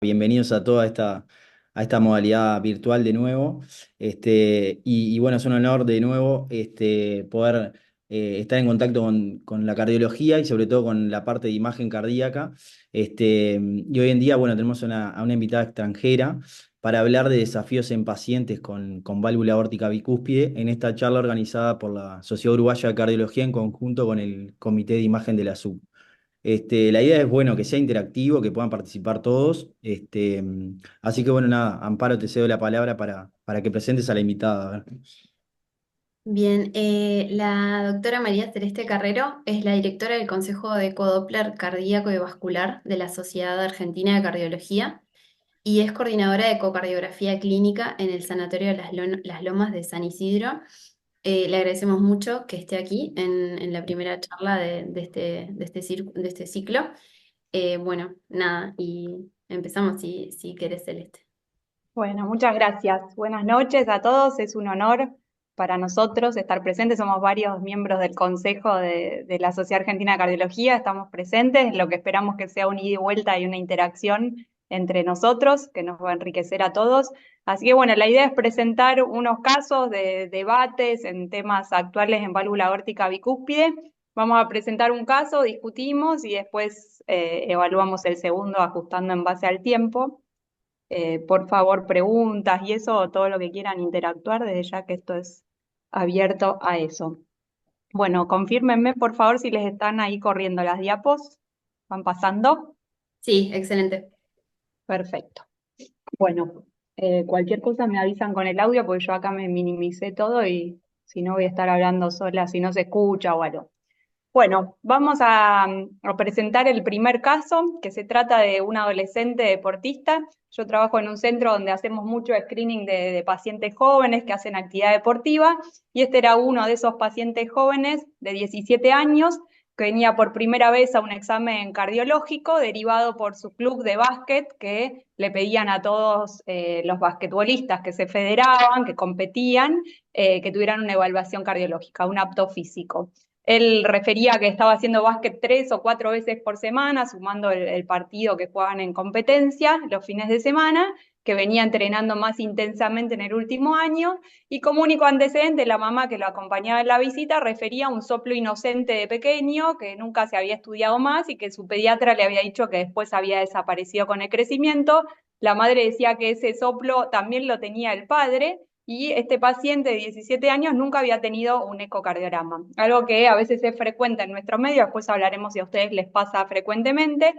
Bienvenidos a a esta modalidad virtual de nuevo. Y bueno, es un honor de nuevo poder estar en contacto con la cardiología y sobre todo con la parte de imagen cardíaca. Y hoy en día, bueno, tenemos a una invitada extranjera para hablar de desafíos en pacientes con válvula aórtica bicúspide en esta charla organizada por la Sociedad Uruguaya de Cardiología en conjunto con el Comité de Imagen de la SUB. La idea es, bueno, que sea interactivo, que puedan participar todos. Así que, bueno, nada, Amparo, te cedo la palabra para que presentes a la invitada. A ver. Bien, la doctora María Celeste Carrero es la directora del Consejo de Ecodoppler Cardíaco y Vascular de la Sociedad Argentina de Cardiología y es coordinadora de ecocardiografía clínica en el Sanatorio de Las Lomas de San Isidro. Le agradecemos mucho que esté aquí en la primera charla de este ciclo. Bueno, nada, y empezamos si querés, Celeste. Bueno, muchas gracias. Buenas noches a todos. Es un honor para nosotros estar presentes. Somos varios miembros del Consejo de la Sociedad Argentina de Cardiología. Estamos presentes, lo que esperamos que sea un ida y vuelta y una interacción entre nosotros, que nos va a enriquecer a todos. Así que bueno, la idea es presentar unos casos de debates en temas actuales en válvula aórtica bicúspide. Vamos a presentar un caso, discutimos y después evaluamos el segundo ajustando en base al tiempo. Por favor, preguntas y eso, todo lo que quieran interactuar, desde ya que esto es abierto a eso. Bueno, confírmenme, por favor, si les están ahí corriendo las diapos. ¿Van pasando? Sí, excelente. Perfecto. Bueno, cualquier cosa me avisan con el audio, porque yo acá me minimicé todo y si no voy a estar hablando sola, si no se escucha o algo. Bueno, vamos a presentar el primer caso, que se trata de un adolescente deportista. Yo trabajo en un centro donde hacemos mucho screening de pacientes jóvenes que hacen actividad deportiva, y este era uno de esos pacientes jóvenes de 17 años que venía por primera vez a un examen cardiológico derivado por su club de básquet, que le pedían a todos los basquetbolistas que se federaban, que competían, que tuvieran una evaluación cardiológica, un apto físico. Él refería que estaba haciendo básquet 3 o 4 veces por semana, sumando el partido que jugaban en competencia los fines de semana, que venía entrenando más intensamente en el último año, y como único antecedente, la mamá que lo acompañaba en la visita refería a un soplo inocente de pequeño, que nunca se había estudiado más y que su pediatra le había dicho que después había desaparecido con el crecimiento. La madre decía que ese soplo también lo tenía el padre, y este paciente de 17 años nunca había tenido un ecocardiograma, algo que a veces es frecuente en nuestro medio. Después hablaremos si a ustedes les pasa frecuentemente.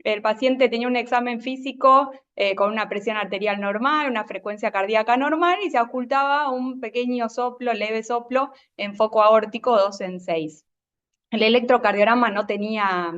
El paciente tenía un examen físico con una presión arterial normal, una frecuencia cardíaca normal, y se ocultaba un pequeño soplo, leve soplo, en foco aórtico 2 en 6. El electrocardiograma no tenía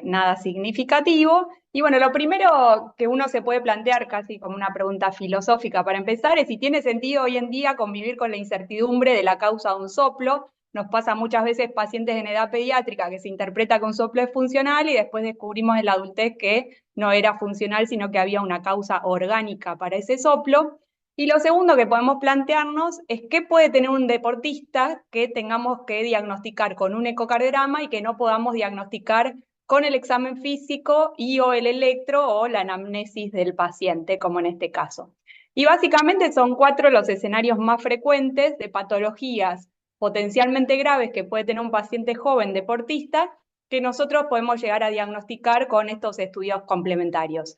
nada significativo. Y bueno, lo primero que uno se puede plantear, casi como una pregunta filosófica para empezar, es si tiene sentido hoy en día convivir con la incertidumbre de la causa de un soplo. Nos pasa muchas veces pacientes en edad pediátrica que se interpreta que un soplo es funcional y después descubrimos en la adultez que no era funcional, sino que había una causa orgánica para ese soplo. Y lo segundo que podemos plantearnos es qué puede tener un deportista que tengamos que diagnosticar con un ecocardiograma y que no podamos diagnosticar con el examen físico y o el electro o la anamnesis del paciente, como en este caso. Y básicamente son 4 los escenarios más frecuentes de patologías potencialmente graves que puede tener un paciente joven deportista, que nosotros podemos llegar a diagnosticar con estos estudios complementarios.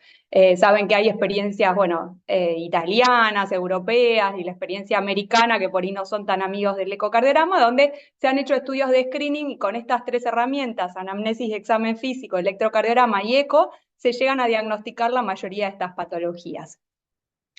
Saben que hay experiencias, bueno, italianas, europeas y la experiencia americana, que por ahí no son tan amigos del ecocardiograma, donde se han hecho estudios de screening y con estas 3 herramientas, anamnesis, examen físico, electrocardiograma y eco, se llegan a diagnosticar la mayoría de estas patologías.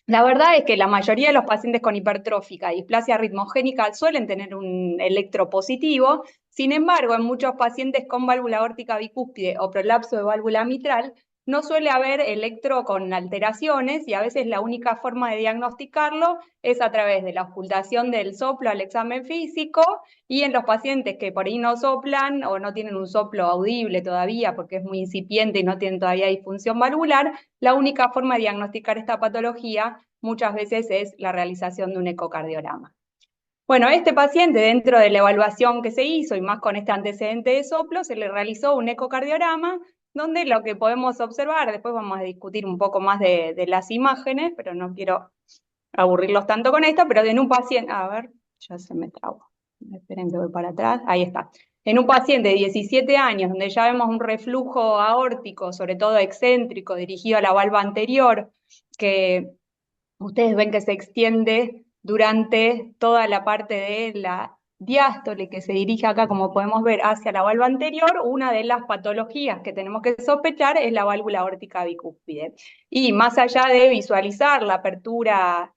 La verdad es que la mayoría de los pacientes con hipertrófica y displasia ritmogénica suelen tener un electro positivo. Sin embargo, en muchos pacientes con válvula aórtica bicúspide o prolapso de válvula mitral, no suele haber electro con alteraciones, y a veces la única forma de diagnosticarlo es a través de la ocultación del soplo al examen físico, y en los pacientes que por ahí no soplan o no tienen un soplo audible todavía porque es muy incipiente y no tienen todavía disfunción valvular, la única forma de diagnosticar esta patología muchas veces es la realización de un ecocardiograma. Bueno, este paciente, dentro de la evaluación que se hizo y más con este antecedente de soplo, se le realizó un ecocardiograma donde lo que podemos observar, después vamos a discutir un poco más de las imágenes, pero no quiero aburrirlos tanto con esto, pero en un paciente, a ver, ya se me trabó, esperen que voy para atrás, ahí está. En un paciente de 17 años, donde ya vemos un reflujo aórtico, sobre todo excéntrico, dirigido a la valva anterior, que ustedes ven que se extiende durante toda la parte de la diástole que se dirige acá, como podemos ver, hacia la valva anterior. Una de las patologías que tenemos que sospechar es la válvula aórtica bicúspide. Y más allá de visualizar la apertura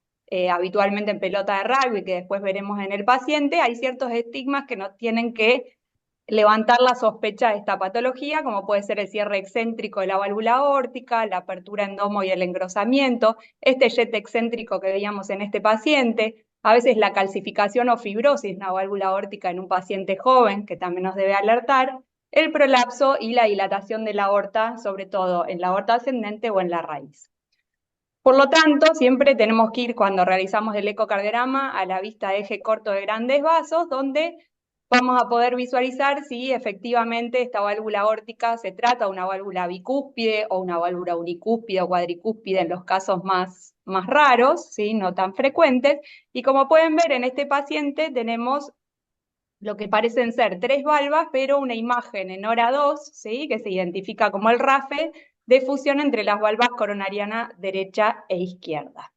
habitualmente en pelota de rugby, que después veremos en el paciente, hay ciertos estigmas que nos tienen que levantar la sospecha de esta patología, como puede ser el cierre excéntrico de la válvula aórtica, la apertura endomo y el engrosamiento, este jet excéntrico que veíamos en este paciente, a veces la calcificación o fibrosis de una válvula aórtica en un paciente joven, que también nos debe alertar, el prolapso y la dilatación de la aorta, sobre todo en la aorta ascendente o en la raíz. Por lo tanto, siempre tenemos que ir, cuando realizamos el ecocardiograma, a la vista de eje corto de grandes vasos, donde vamos a poder visualizar si efectivamente esta válvula aórtica se trata de una válvula bicúspide o una válvula unicúspide o cuadricúspide en los casos más raros, ¿sí? No tan frecuentes. Y como pueden ver en este paciente tenemos lo que parecen ser 3 valvas, pero una imagen en hora 2, ¿sí? Que se identifica como el RAFE, de fusión entre las valvas coronariana derecha e izquierda.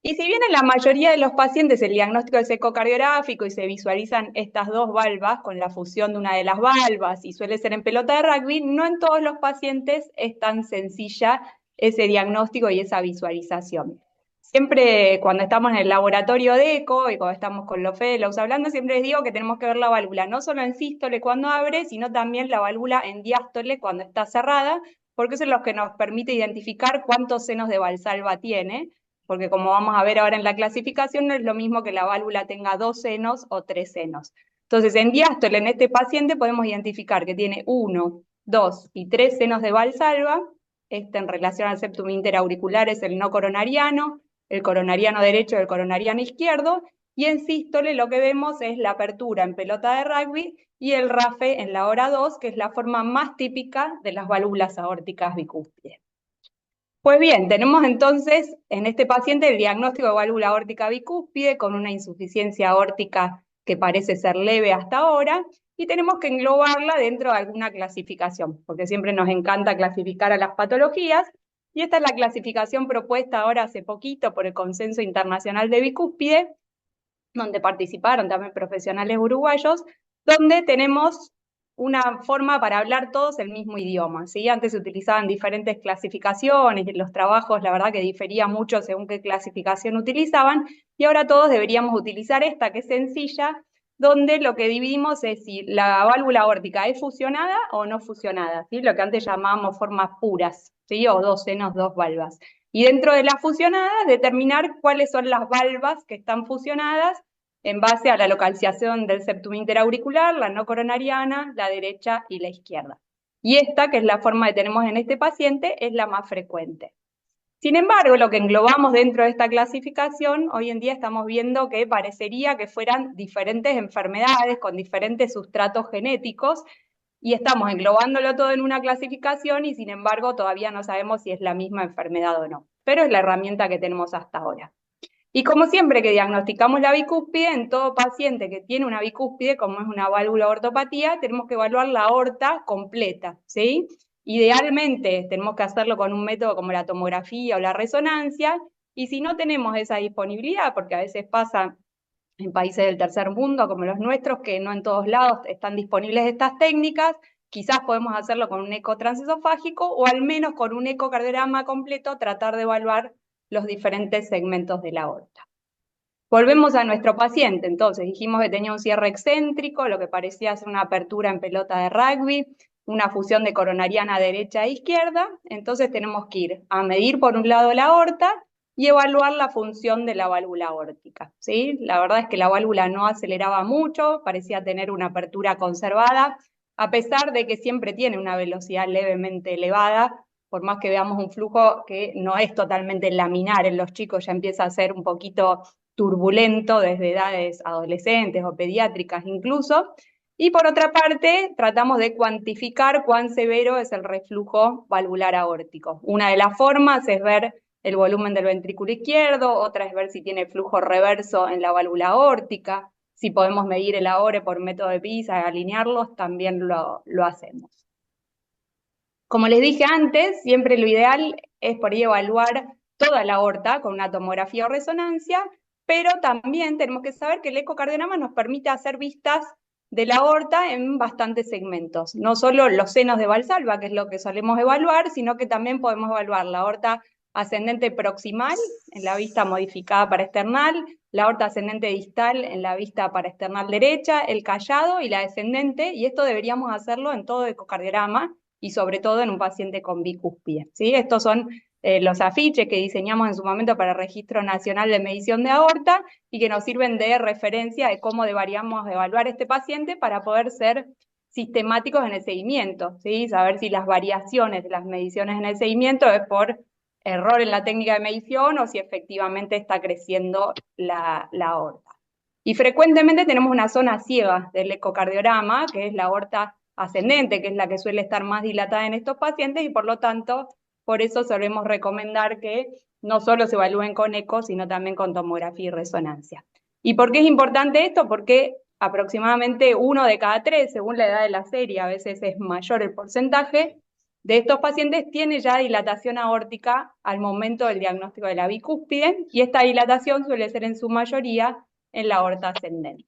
Y si bien en la mayoría de los pacientes el diagnóstico es ecocardiográfico y se visualizan estas 2 valvas con la fusión de una de las valvas y suele ser en pelota de rugby, no en todos los pacientes es tan sencilla ese diagnóstico y esa visualización. Siempre cuando estamos en el laboratorio de eco y cuando estamos con los fellows hablando, siempre les digo que tenemos que ver la válvula no solo en sístole cuando abre, sino también la válvula en diástole cuando está cerrada, porque eso es lo que nos permite identificar cuántos senos de valsalva tiene, porque como vamos a ver ahora en la clasificación, no es lo mismo que la válvula tenga 2 senos o 3 senos. Entonces, en diástole, en este paciente, podemos identificar que tiene 1, 2 y 3 senos de valsalva. Este en relación al septum interauricular es el no coronariano, el coronariano derecho y el coronariano izquierdo, y en sístole lo que vemos es la apertura en pelota de rugby y el RAFE en la hora 2, que es la forma más típica de las válvulas aórticas bicúspides. Pues bien, tenemos entonces en este paciente el diagnóstico de válvula aórtica bicúspide con una insuficiencia aórtica que parece ser leve hasta ahora, y tenemos que englobarla dentro de alguna clasificación, porque siempre nos encanta clasificar a las patologías, y esta es la clasificación propuesta ahora hace poquito por el Consenso Internacional de Bicúspide, donde participaron también profesionales uruguayos, donde tenemos una forma para hablar todos el mismo idioma, ¿sí? Antes se utilizaban diferentes clasificaciones y los trabajos, la verdad que difería mucho según qué clasificación utilizaban, y ahora todos deberíamos utilizar esta, que es sencilla, donde lo que dividimos es si la válvula aórtica es fusionada o no fusionada, ¿sí? Lo que antes llamábamos formas puras, ¿sí? O 2 senos, 2 valvas. Y dentro de las fusionadas, determinar cuáles son las valvas que están fusionadas en base a la localización del septum interauricular, la no coronariana, la derecha y la izquierda. Y esta, que es la forma que tenemos en este paciente, es la más frecuente. Sin embargo, lo que englobamos dentro de esta clasificación, hoy en día estamos viendo que parecería que fueran diferentes enfermedades con diferentes sustratos genéticos, y estamos englobándolo todo en una clasificación y sin embargo todavía no sabemos si es la misma enfermedad o no. Pero es la herramienta que tenemos hasta ahora. Y como siempre que diagnosticamos la bicúspide, en todo paciente que tiene una bicúspide, como es una válvula ortopatía, tenemos que evaluar la aorta completa, ¿sí? Idealmente tenemos que hacerlo con un método como la tomografía o la resonancia, y si no tenemos esa disponibilidad, porque a veces pasa en países del tercer mundo como los nuestros, que no en todos lados están disponibles estas técnicas, quizás podemos hacerlo con un eco transesofágico o al menos con un ecocardiograma completo, tratar de evaluar los diferentes segmentos de la aorta. Volvemos a nuestro paciente, entonces dijimos que tenía un cierre excéntrico, lo que parecía ser una apertura en pelota de rugby, una fusión de coronariana derecha e izquierda, entonces tenemos que ir a medir por un lado la aorta y evaluar la función de la válvula aórtica, ¿sí? La verdad es que la válvula no aceleraba mucho, parecía tener una apertura conservada, a pesar de que siempre tiene una velocidad levemente elevada, por más que veamos un flujo que no es totalmente laminar en los chicos, ya empieza a ser un poquito turbulento desde edades adolescentes o pediátricas incluso, Y por otra parte, tratamos de cuantificar cuán severo es el reflujo valvular aórtico. Una de las formas es ver el volumen del ventrículo izquierdo, otra es ver si tiene flujo reverso en la válvula aórtica, si podemos medir el AORE por método de PISA y alinearlos, también lo hacemos. Como les dije antes, siempre lo ideal es por ahí evaluar toda la aorta con una tomografía o resonancia, pero también tenemos que saber que el ecocardiograma nos permite hacer vistas de la aorta en bastantes segmentos. No solo los senos de Valsalva, que es lo que solemos evaluar, sino que también podemos evaluar la aorta ascendente proximal en la vista modificada para external, la aorta ascendente distal en la vista para external derecha, el callado y la descendente, y esto deberíamos hacerlo en todo ecocardiograma, y sobre todo en un paciente con bicúspide, ¿sí? Estos son los afiches que diseñamos en su momento para el Registro Nacional de Medición de Aorta y que nos sirven de referencia de cómo deberíamos evaluar este paciente para poder ser sistemáticos en el seguimiento, ¿sí? Saber si las variaciones de las mediciones en el seguimiento es por error en la técnica de medición o si efectivamente está creciendo la aorta. Y frecuentemente tenemos una zona ciega del ecocardiograma, que es la aorta ascendente, que es la que suele estar más dilatada en estos pacientes, y por lo tanto, por eso solemos recomendar que no solo se evalúen con eco, sino también con tomografía y resonancia. ¿Y por qué es importante esto? Porque aproximadamente 1 de cada 3, según la edad de la serie, a veces es mayor el porcentaje, de estos pacientes tiene ya dilatación aórtica al momento del diagnóstico de la bicúspide, y esta dilatación suele ser en su mayoría en la aorta ascendente.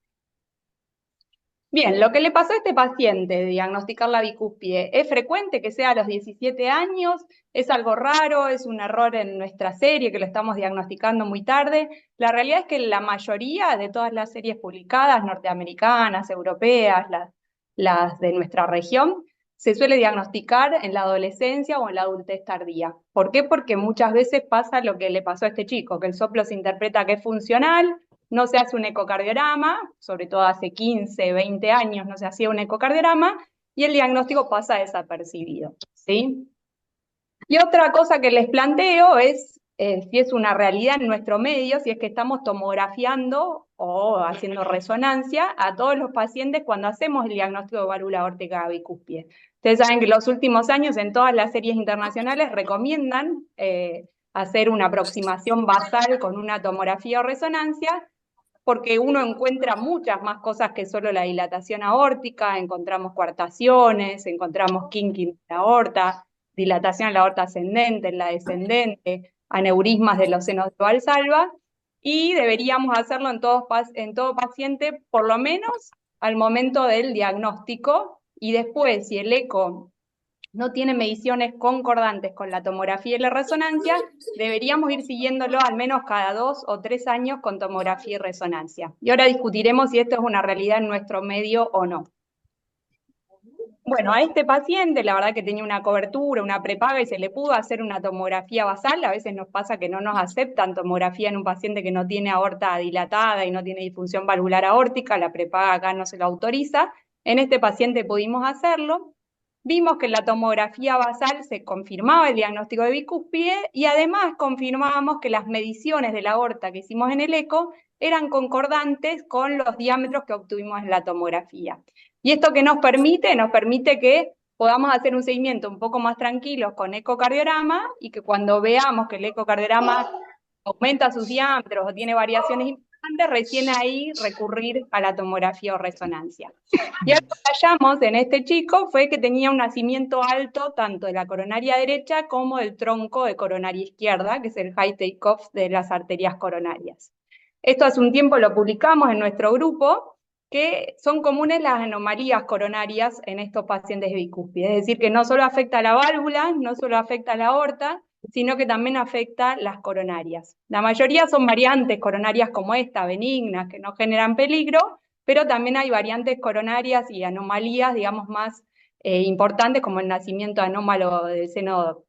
Bien, lo que le pasó a este paciente de diagnosticar la bicúspide, ¿es frecuente que sea a los 17 años? ¿Es algo raro? ¿Es un error en nuestra serie que lo estamos diagnosticando muy tarde? La realidad es que la mayoría de todas las series publicadas, norteamericanas, europeas, las de nuestra región, se suele diagnosticar en la adolescencia o en la adultez tardía. ¿Por qué? Porque muchas veces pasa lo que le pasó a este chico, que el soplo se interpreta que es funcional, no se hace un ecocardiograma, sobre todo hace 15, 20 años no se hacía un ecocardiograma, y el diagnóstico pasa desapercibido, ¿sí? Y otra cosa que les planteo es si es una realidad en nuestro medio, si es que estamos tomografiando o haciendo resonancia a todos los pacientes cuando hacemos el diagnóstico de válvula aórtica bicúspide. Ustedes saben que en los últimos años en todas las series internacionales recomiendan hacer una aproximación basal con una tomografía o resonancia, porque uno encuentra muchas más cosas que solo la dilatación aórtica, encontramos coartaciones, encontramos kinking de la aorta, dilatación en la aorta ascendente, en la descendente, aneurismas de los senos de Valsalva, y deberíamos hacerlo en todo paciente, por lo menos al momento del diagnóstico, y después, si el eco no tiene mediciones concordantes con la tomografía y la resonancia, deberíamos ir siguiéndolo al menos cada 2 o 3 años con tomografía y resonancia. Y ahora discutiremos si esto es una realidad en nuestro medio o no. Bueno, a este paciente la verdad que tenía una cobertura, una prepaga y se le pudo hacer una tomografía basal. A veces nos pasa que no nos aceptan tomografía en un paciente que no tiene aorta dilatada y no tiene disfunción valvular aórtica, la prepaga acá no se lo autoriza. En este paciente pudimos hacerlo. Vimos que en la tomografía basal se confirmaba el diagnóstico de bicúspide y además confirmábamos que las mediciones de la aorta que hicimos en el eco eran concordantes con los diámetros que obtuvimos en la tomografía. ¿Y esto qué nos permite? Nos permite que podamos hacer un seguimiento un poco más tranquilo con ecocardiograma y que cuando veamos que el ecocardiograma aumenta sus diámetros o tiene variaciones importantes, recién ahí recurrir a la tomografía o resonancia. Y algo que hallamos en este chico fue que tenía un nacimiento alto tanto de la coronaria derecha como del tronco de coronaria izquierda, que es el high take-off de las arterias coronarias. Esto hace un tiempo lo publicamos en nuestro grupo, que son comunes las anomalías coronarias en estos pacientes de bicúspide. Es decir, que no solo afecta a la válvula, no solo afecta a la aorta, sino que también afecta las coronarias. La mayoría son variantes coronarias como esta, benignas, que no generan peligro, pero también hay variantes coronarias y anomalías, digamos, más importantes, como el nacimiento anómalo del seno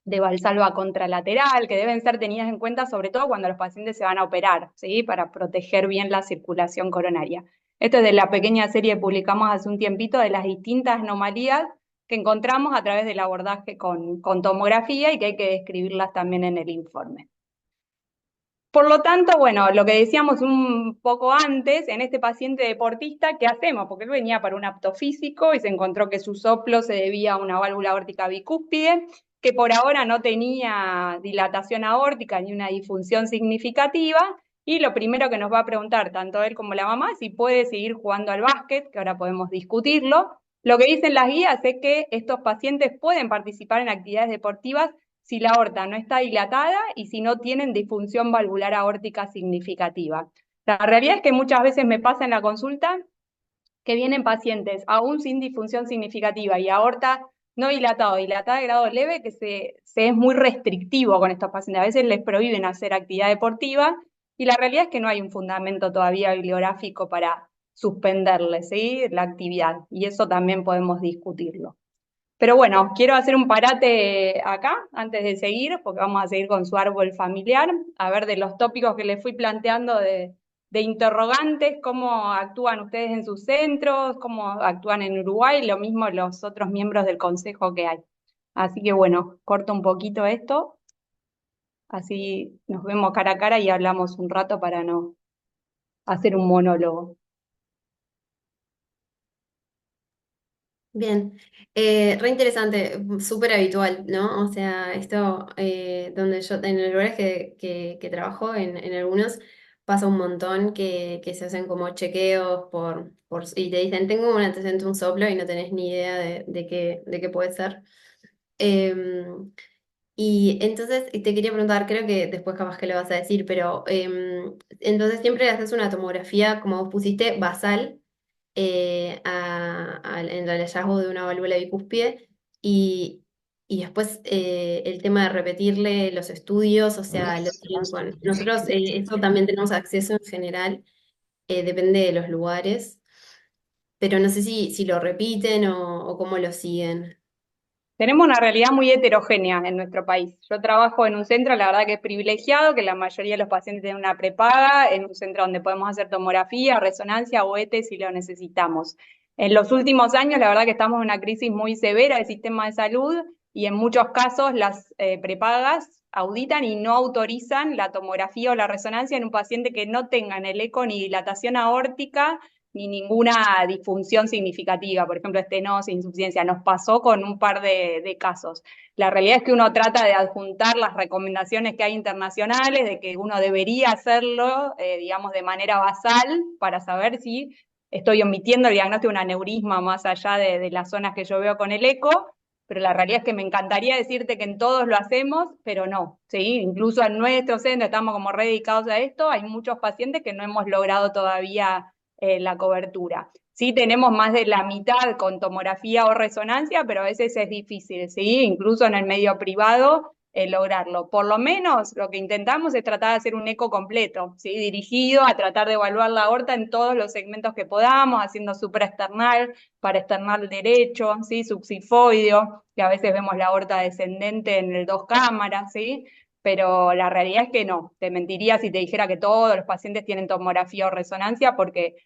de Valsalva contralateral, que deben ser tenidas en cuenta sobre todo cuando los pacientes se van a operar, ¿sí? Para proteger bien la circulación coronaria. Esto es de la pequeña serie que publicamos hace un tiempito de las distintas anomalías que encontramos a través del abordaje con tomografía y que hay que describirlas también en el informe. Por lo tanto, bueno, lo que decíamos un poco antes, en este paciente deportista, ¿qué hacemos? Porque él venía para un apto físico y se encontró que su soplo se debía a una válvula aórtica bicúspide, que por ahora no tenía dilatación aórtica ni una disfunción significativa, y lo primero que nos va a preguntar tanto él como la mamá es si puede seguir jugando al básquet, que ahora podemos discutirlo. Lo que dicen las guías es que estos pacientes pueden participar en actividades deportivas si la aorta no está dilatada y si no tienen disfunción valvular aórtica significativa. La realidad es que muchas veces me pasa en la consulta que vienen pacientes aún sin disfunción significativa y aorta no dilatado, dilatada de grado leve, que se es muy restrictivo con estos pacientes. A veces les prohíben hacer actividad deportiva y la realidad es que no hay un fundamento todavía bibliográfico para suspenderles, ¿sí?, la actividad, y eso también podemos discutirlo. Pero bueno, quiero hacer un parate acá antes de seguir, porque vamos a seguir con su árbol familiar, a ver de los tópicos que les fui planteando de interrogantes, cómo actúan ustedes en sus centros, cómo actúan en Uruguay, lo mismo los otros miembros del consejo que hay. Así que bueno, corto un poquito esto, así nos vemos cara a cara y hablamos un rato para no hacer un monólogo. Bien, re interesante, súper habitual, ¿no? O sea, esto donde yo, en los lugares que trabajo, en algunos, pasa un montón que se hacen como chequeos y te dicen, tengo un antecedente, un soplo y no tenés ni idea de qué puede ser. Y entonces te quería preguntar, creo que después capaz que lo vas a decir, pero entonces siempre haces una tomografía, como vos pusiste, basal en el hallazgo de una válvula bicúspide y, y después el tema de repetirle los estudios, o sea, nosotros eso también tenemos acceso en general, depende de los lugares, pero no sé si lo repiten o cómo lo siguen. Tenemos una realidad muy heterogénea en nuestro país. Yo trabajo en un centro, la verdad que es privilegiado, que la mayoría de los pacientes tienen una prepaga, en un centro donde podemos hacer tomografía, resonancia o ET si lo necesitamos. En los últimos años, la verdad que estamos en una crisis muy severa del sistema de salud y en muchos casos las prepagas auditan y no autorizan la tomografía o la resonancia en un paciente que no tenga en el eco ni dilatación aórtica ni ninguna disfunción significativa, por ejemplo, estenosis, insuficiencia. Nos pasó con un par de casos. La realidad es que uno trata de adjuntar las recomendaciones que hay internacionales, de que uno debería hacerlo, digamos, de manera basal, para saber si estoy omitiendo el diagnóstico de un aneurisma más allá de las zonas que yo veo con el eco, pero la realidad es que me encantaría decirte que en todos lo hacemos, pero no, ¿sí? Incluso en nuestro centro estamos como re dedicados a esto, hay muchos pacientes que no hemos logrado todavía la cobertura. Sí, tenemos más de la mitad con tomografía o resonancia, pero a veces es difícil, ¿sí? Incluso en el medio privado, lograrlo. Por lo menos lo que intentamos es tratar de hacer un eco completo, ¿sí? Dirigido a tratar de evaluar la aorta en todos los segmentos que podamos, haciendo supraesternal, paraesternal derecho, ¿sí? Subsifoideo, que a veces vemos la aorta descendente en el dos cámaras, ¿sí? Pero la realidad es que no. Te mentiría si te dijera que todos los pacientes tienen tomografía o resonancia porque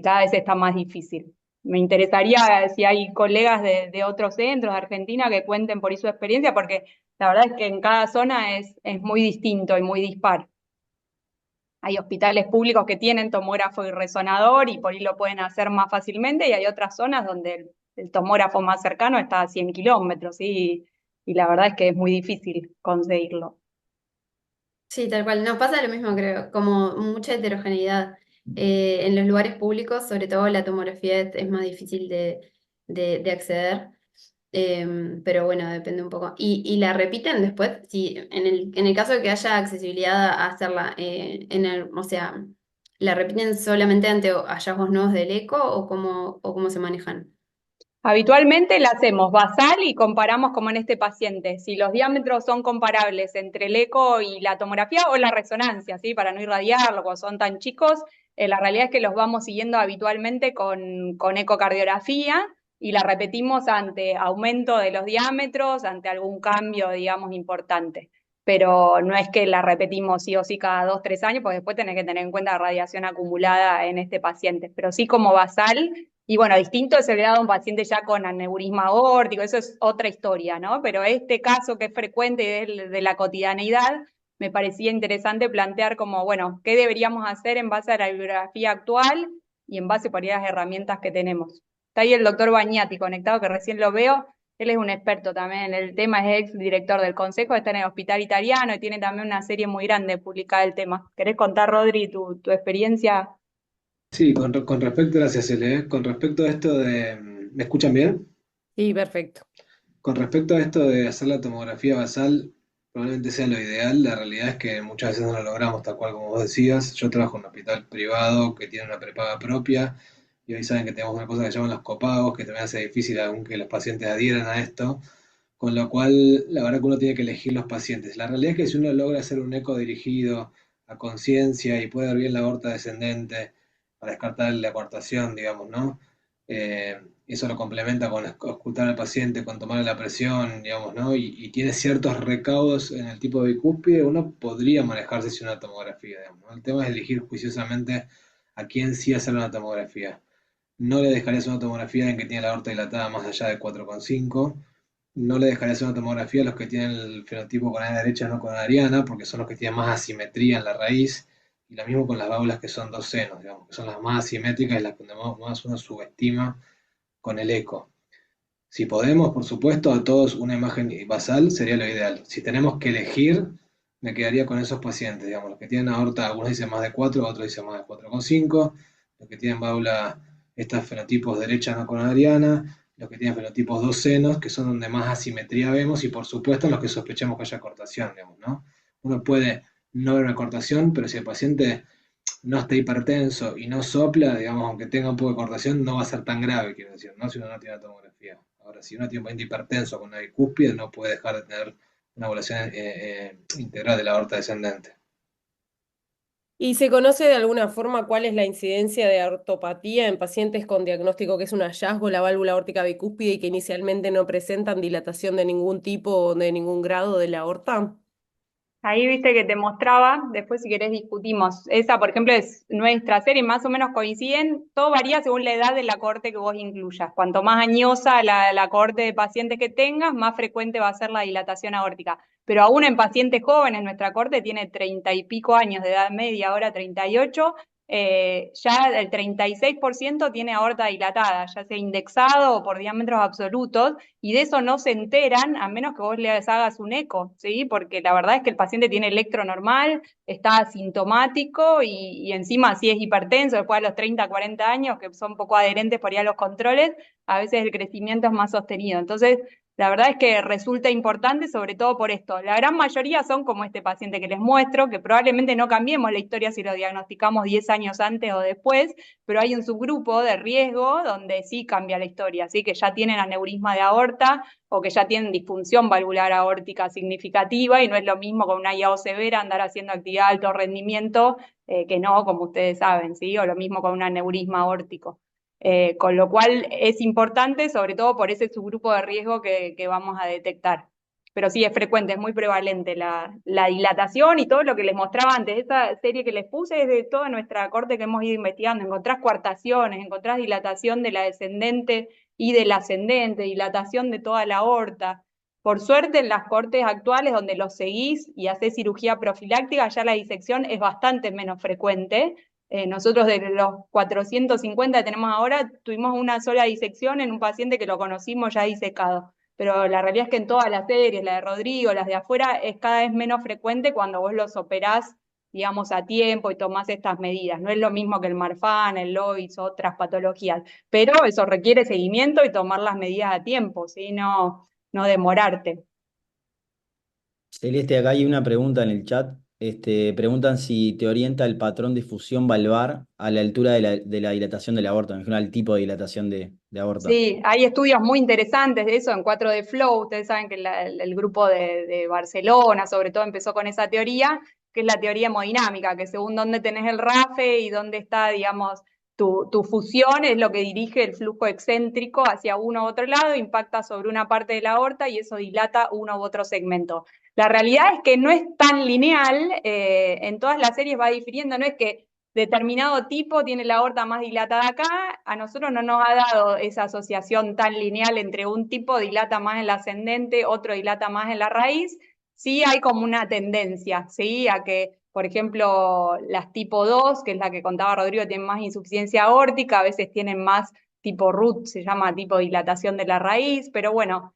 cada vez está más difícil. Me interesaría si hay colegas de otros centros de Argentina que cuenten por ahí su experiencia, porque la verdad es que en cada zona es muy distinto y muy dispar. Hay hospitales públicos que tienen tomógrafo y resonador y por ahí lo pueden hacer más fácilmente, y hay otras zonas donde el tomógrafo más cercano está a 100 kilómetros, ¿sí? Y la verdad es que es muy difícil conseguirlo. Sí, tal cual. Nos pasa lo mismo, creo, como mucha heterogeneidad. En los lugares públicos, sobre todo la tomografía es más difícil de acceder, pero bueno, depende un poco. ¿Y la repiten después? Si, en el caso de que haya accesibilidad a hacerla, o sea, ¿la repiten solamente ante hallazgos nuevos del eco o cómo se manejan? Habitualmente la hacemos basal y comparamos como en este paciente, si los diámetros son comparables entre el eco y la tomografía o la resonancia, ¿sí? Para no irradiarlo, cuando son tan chicos, la realidad es que los vamos siguiendo habitualmente con ecocardiografía y la repetimos ante aumento de los diámetros, ante algún cambio, digamos, importante. Pero no es que la repetimos sí o sí cada 2, 3 años, porque después tenés que tener en cuenta la radiación acumulada en este paciente, pero sí como basal. Y bueno, distinto es el grado de un paciente ya con aneurisma aórtico, eso es otra historia, ¿no? Pero este caso que es frecuente y de la cotidianeidad, me parecía interesante plantear como, bueno, ¿qué deberíamos hacer en base a la bibliografía actual y en base por ahí a las herramientas que tenemos? Está ahí el doctor Bañati conectado, que recién lo veo. Él es un experto también en el tema, es ex director del Consejo, está en el Hospital Italiano y tiene también una serie muy grande publicada del tema. ¿Querés contar, Rodri, tu experiencia? Sí, con respecto, gracias, Ele, ¿eh? Con respecto a esto de, ¿me escuchan bien? Sí, perfecto. Con respecto a esto de hacer la tomografía basal, probablemente sea lo ideal. La realidad es que muchas veces no lo logramos, tal cual como vos decías. Yo trabajo en un hospital privado que tiene una prepaga propia y hoy saben que tenemos una cosa que llaman los copagos, que también hace difícil aún que los pacientes adhieran a esto. Con lo cual, la verdad que uno tiene que elegir los pacientes. La realidad es que si uno logra hacer un eco dirigido a conciencia y puede ver bien la aorta descendente para descartar la coartación, digamos, ¿no? Eso lo complementa con escuchar al paciente, con tomar la presión, digamos, ¿no? Y tiene ciertos recaudos en el tipo de bicúspide, uno podría manejarse sin una tomografía, digamos, ¿no? El tema es elegir juiciosamente a quién sí hacer una tomografía. No le dejarías una tomografía en que tiene la aorta dilatada más allá de 4,5. No le dejaría hacer una tomografía a los que tienen el fenotipo con la derecha, no con la ariana, porque son los que tienen más asimetría en la raíz. Y lo mismo con las válvulas que son dos senos, digamos, que son las más asimétricas y las que más uno subestima con el eco. Si podemos, por supuesto, a todos una imagen basal sería lo ideal. Si tenemos que elegir, me quedaría con esos pacientes, digamos, los que tienen aorta, algunos dicen más de 4, otros dicen más de 4,5, los que tienen válvula, estos fenotipos derecha no coronariana, los que tienen fenotipos dos senos, que son donde más asimetría vemos, y por supuesto los que sospechamos que haya cortación, digamos, ¿no? Uno puede no ver una cortación, pero si el paciente no está hipertenso y no sopla, digamos, aunque tenga un poco de cortación, no va a ser tan grave, quiero decir, ¿no? Si uno no tiene una tomografía. Ahora, si uno tiene un paciente hipertenso con una bicúspide, no puede dejar de tener una evaluación integral de la aorta descendente. ¿Y se conoce de alguna forma cuál es la incidencia de ortopatía en pacientes con diagnóstico que es un hallazgo la válvula aórtica bicúspide y que inicialmente no presentan dilatación de ningún tipo o de ningún grado de la aorta? Ahí viste que te mostraba, después si querés discutimos. Esa, por ejemplo, es nuestra serie, más o menos coinciden. Todo varía según la edad de la cohorte que vos incluyas. Cuanto más añosa la cohorte de pacientes que tengas, más frecuente va a ser la dilatación aórtica. Pero aún en pacientes jóvenes, nuestra cohorte tiene 30 y pico años de edad media, ahora 38, ya el 36% tiene aorta dilatada, ya sea indexado o por diámetros absolutos, y de eso no se enteran a menos que vos les hagas un eco, ¿sí? Porque la verdad es que el paciente tiene electro normal, está asintomático y encima si es hipertenso después de los 30, 40 años, que son poco adherentes por ahí a los controles, a veces el crecimiento es más sostenido. Entonces, la verdad es que resulta importante, sobre todo por esto. La gran mayoría son como este paciente que les muestro, que probablemente no cambiemos la historia si lo diagnosticamos 10 años antes o después, pero hay un subgrupo de riesgo donde sí cambia la historia, así que ya tienen aneurisma de aorta o que ya tienen disfunción valvular aórtica significativa y no es lo mismo con una IAO severa andar haciendo actividad de alto rendimiento que no, como ustedes saben, ¿sí? O lo mismo con un aneurisma aórtico. Con lo cual es importante, sobre todo por ese subgrupo de riesgo que vamos a detectar. Pero sí es frecuente, es muy prevalente la dilatación y todo lo que les mostraba antes. Esta serie que les puse es de toda nuestra corte que hemos ido investigando. Encontrás coartaciones, encontrás dilatación de la descendente y del ascendente, dilatación de toda la aorta. Por suerte, en las cortes actuales donde los seguís y hacés cirugía profiláctica, ya la disección es bastante menos frecuente. Nosotros de los 450 que tenemos ahora, tuvimos una sola disección en un paciente que lo conocimos ya disecado. Pero la realidad es que en todas las series, la de Rodrigo, las de afuera, es cada vez menos frecuente cuando vos los operás, digamos, a tiempo y tomás estas medidas. No es lo mismo que el Marfan, el Lois, otras patologías. Pero eso requiere seguimiento y tomar las medidas a tiempo, ¿sí? No demorarte. Celeste, acá hay una pregunta en el chat. Preguntan si te orienta el patrón de fusión valvar a la altura de la dilatación de la aorta, en general, el tipo de dilatación de aorta. Sí, hay estudios muy interesantes de eso en 4D Flow. Ustedes saben que el grupo de Barcelona, sobre todo, empezó con esa teoría, que es la teoría hemodinámica, que según dónde tenés el RAFE y dónde está, digamos, tu fusión, es lo que dirige el flujo excéntrico hacia uno u otro lado, impacta sobre una parte de la aorta y eso dilata uno u otro segmento. La realidad es que no es tan lineal, en todas las series va difiriendo, no es que determinado tipo tiene la aorta más dilatada acá, a nosotros no nos ha dado esa asociación tan lineal entre un tipo dilata más en la ascendente, otro dilata más en la raíz. sí hay como una tendencia, ¿sí? A que, por ejemplo, las tipo 2, que es la que contaba Rodrigo, tienen más insuficiencia aórtica, a veces tienen más tipo RUT, se llama tipo dilatación de la raíz, pero bueno,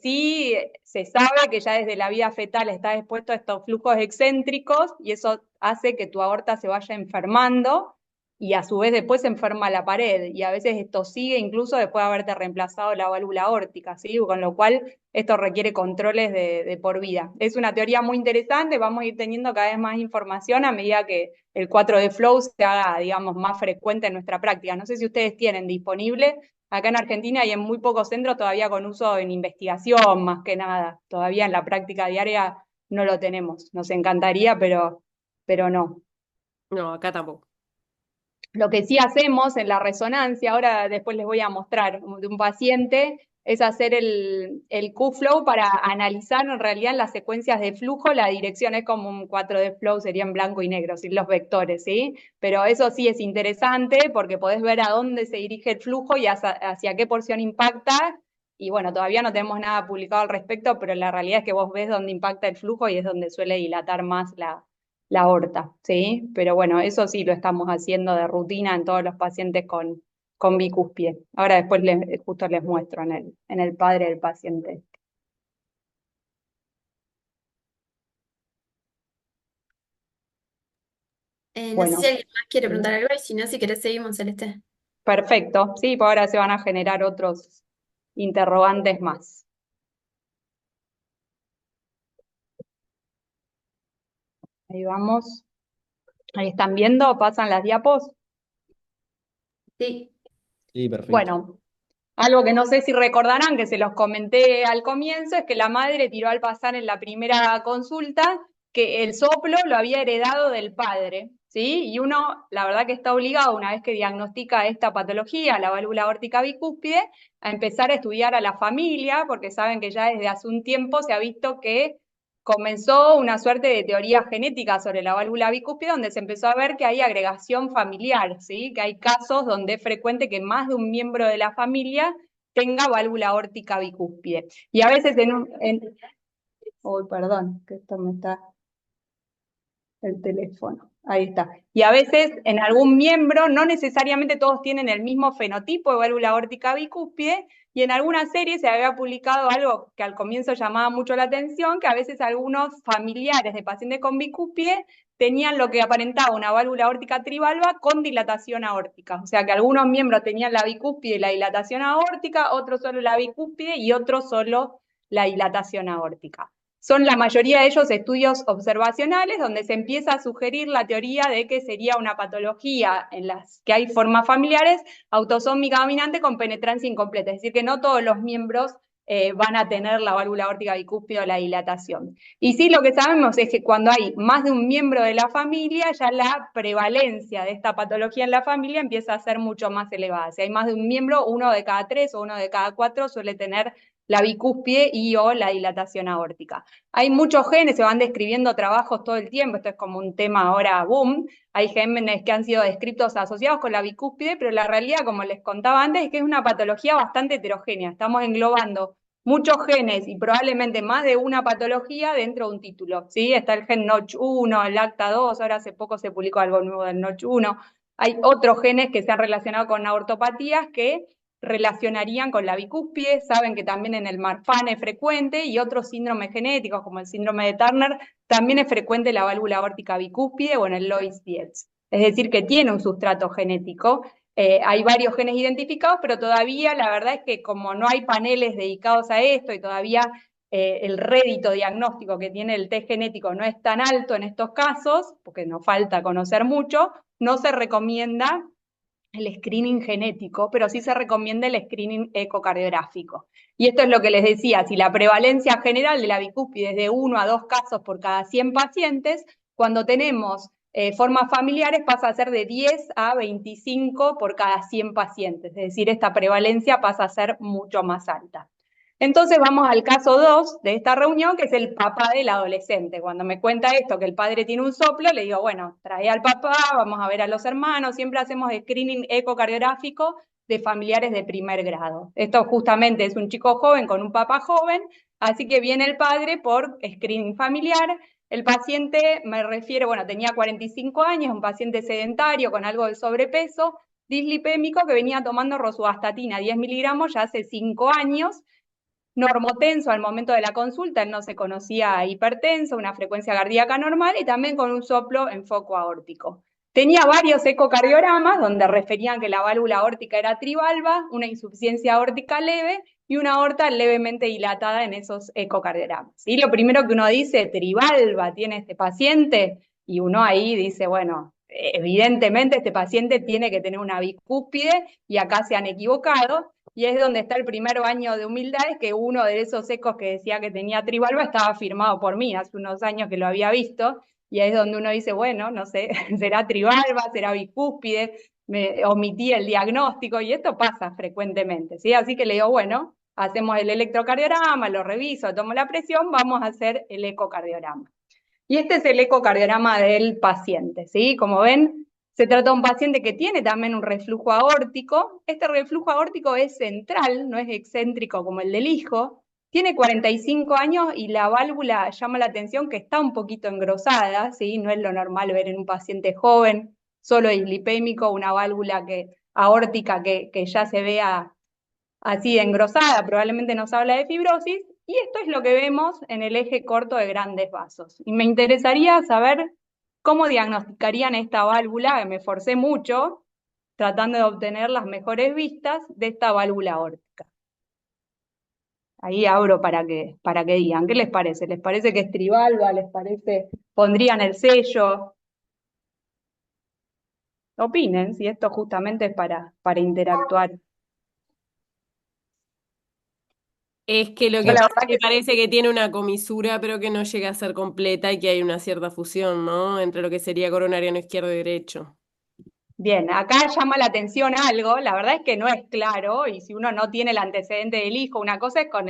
sí se sabe que ya desde la vida fetal está expuesto a estos flujos excéntricos y eso hace que tu aorta se vaya enfermando y a su vez después se enferma la pared y a veces esto sigue incluso después de haberte reemplazado la válvula aórtica, ¿sí? Con lo cual esto requiere controles de por vida. Es una teoría muy interesante, vamos a ir teniendo cada vez más información a medida que el 4D Flow se haga, digamos, más frecuente en nuestra práctica. No sé si ustedes tienen disponible acá en Argentina y en muy pocos centros todavía con uso en investigación, más que nada. Todavía en la práctica diaria no lo tenemos. Nos encantaría, pero no. No, acá tampoco. Lo que sí hacemos en la resonancia, ahora después les voy a mostrar de un paciente, es hacer el Q-Flow para analizar en realidad las secuencias de flujo, la dirección es como un 4D Flow, sería en blanco y negro, sin los vectores, ¿sí? Pero eso sí es interesante porque podés ver a dónde se dirige el flujo y hacia qué porción impacta. Y bueno, todavía no tenemos nada publicado al respecto, pero la realidad es que vos ves dónde impacta el flujo y es donde suele dilatar más la aorta, ¿sí? Pero bueno, eso sí lo estamos haciendo de rutina en todos los pacientes con bicúspide. Ahora después justo les muestro en el padre del paciente. No sé si Bueno, alguien más quiere preguntar algo y si no, si querés seguimos, Celeste. perfecto. Sí, pues ahora se van a generar otros interrogantes más. Ahí vamos. Ahí están viendo, pasan las diapos. Sí. Sí, perfecto. Bueno, algo que no sé si recordarán, que se los comenté al comienzo, es que la madre tiró al pasar en la primera consulta que el soplo lo había heredado del padre, ¿sí? Y uno, la verdad que está obligado, una vez que diagnostica esta patología, la válvula aórtica bicúspide, a empezar a estudiar a la familia, porque saben que ya desde hace un tiempo se ha visto que comenzó una suerte de teoría genética sobre la válvula bicúspide, donde se empezó a ver que hay agregación familiar, ¿sí? Que hay casos donde es frecuente que más de un miembro de la familia tenga válvula aórtica bicúspide. Y a veces oh, perdón, que esto me está el teléfono. Ahí está. Y a veces en algún miembro, no necesariamente todos tienen el mismo fenotipo de válvula aórtica bicúspide, y en alguna serie se había publicado algo que al comienzo llamaba mucho la atención, que a veces algunos familiares de pacientes con bicúspide tenían lo que aparentaba una válvula aórtica trivalva con dilatación aórtica. O sea que algunos miembros tenían la bicúspide y la dilatación aórtica, otros solo la bicúspide y otros solo la dilatación aórtica. Son la mayoría de ellos estudios observacionales donde se empieza a sugerir la teoría de que sería una patología en las que hay formas familiares autosómica dominante con penetrancia incompleta, es decir, que no todos los miembros van a tener la válvula aórtica bicúspide o la dilatación. Y sí, lo que sabemos es que cuando hay más de un miembro de la familia, ya la prevalencia de esta patología en la familia empieza a ser mucho más elevada. Si hay más de un miembro, 1 de cada 3 o 1 de cada 4 suele tener la bicúspide y o la dilatación aórtica. Hay muchos genes, se van describiendo trabajos todo el tiempo, esto es como un tema ahora boom, hay genes que han sido descritos asociados con la bicúspide, pero la realidad, como les contaba antes, es que es una patología bastante heterogénea, estamos englobando muchos genes y probablemente más de una patología dentro de un título, ¿sí? Está el gen NOTCH1, el ACTA2, ahora hace poco se publicó algo nuevo del NOTCH1, hay otros genes que se han relacionado con aortopatías que relacionarían con la bicúspide, saben que también en el Marfan es frecuente y otros síndromes genéticos como el síndrome de Turner también es frecuente la válvula aórtica bicúspide o en el Loeys-Dietz. Es decir, que tiene un sustrato genético. Hay varios genes identificados, pero todavía la verdad es que como no hay paneles dedicados a esto y todavía el rédito diagnóstico que tiene el test genético no es tan alto en estos casos, porque nos falta conocer mucho, no se recomienda el screening genético, pero sí se recomienda el screening ecocardiográfico. Y esto es lo que les decía, si la prevalencia general de la bicúspide es de 1 a 2 casos por cada 100 pacientes, cuando tenemos formas familiares pasa a ser de 10 a 25 por cada 100 pacientes, es decir, esta prevalencia pasa a ser mucho más alta. Entonces vamos al caso 2 de esta reunión, que es el papá del adolescente. Cuando me cuenta esto, que el padre tiene un soplo, le digo, bueno, trae al papá, vamos a ver a los hermanos, siempre hacemos screening ecocardiográfico de familiares de primer grado. Esto justamente es un chico joven con un papá joven, así que viene el padre por screening familiar. El paciente, me refiero, bueno, tenía 45 años, un paciente sedentario con algo de sobrepeso, dislipémico, que venía tomando rosuvastatina 10 miligramos ya hace 5 años, normotenso al momento de la consulta, él no se conocía hipertenso, una frecuencia cardíaca normal y también con un soplo en foco aórtico. Tenía varios ecocardiogramas donde referían que la válvula aórtica era trivalva, una insuficiencia aórtica leve y una aorta levemente dilatada en esos ecocardiogramas. Y lo primero que uno dice, trivalva tiene este paciente, y uno ahí dice, bueno, evidentemente este paciente tiene que tener una bicúspide y acá se han equivocado. Y es donde está el primer baño de humildad, es que uno de esos ecos que decía que tenía trivalva estaba firmado por mí, hace unos años que lo había visto, y ahí es donde uno dice, bueno, no sé, será trivalva, será bicúspide, me omití el diagnóstico, y esto pasa frecuentemente, ¿sí? Así que le digo, bueno, hacemos el electrocardiograma, lo reviso, tomo la presión, vamos a hacer el ecocardiograma. Y este es el ecocardiograma del paciente, ¿sí? Como ven, se trata de un paciente que tiene también un reflujo aórtico. Este reflujo aórtico es central, no es excéntrico como el del hijo. Tiene 45 años y la válvula llama la atención que está un poquito engrosada, ¿sí? No es lo normal ver en un paciente joven, solo dislipémico, una válvula aórtica que ya se vea así engrosada, probablemente nos habla de fibrosis, y esto es lo que vemos en el eje corto de grandes vasos. Y me interesaría saber cómo diagnosticarían esta válvula, que me esforcé mucho tratando de obtener las mejores vistas de esta válvula aórtica. Ahí abro para que digan, ¿qué les parece? ¿Les parece que es trivalva? ¿Les parece? ¿Pondrían el sello? Opinen, si esto justamente es para interactuar. Es que lo Yo que la pasa verdad es que parece que tiene una comisura, pero que no llega a ser completa y que hay una cierta fusión, ¿no? Entre lo que sería coronariano izquierdo y derecho. Bien, acá llama la atención algo, la verdad es que no es claro, y si uno no tiene el antecedente del hijo, una cosa es con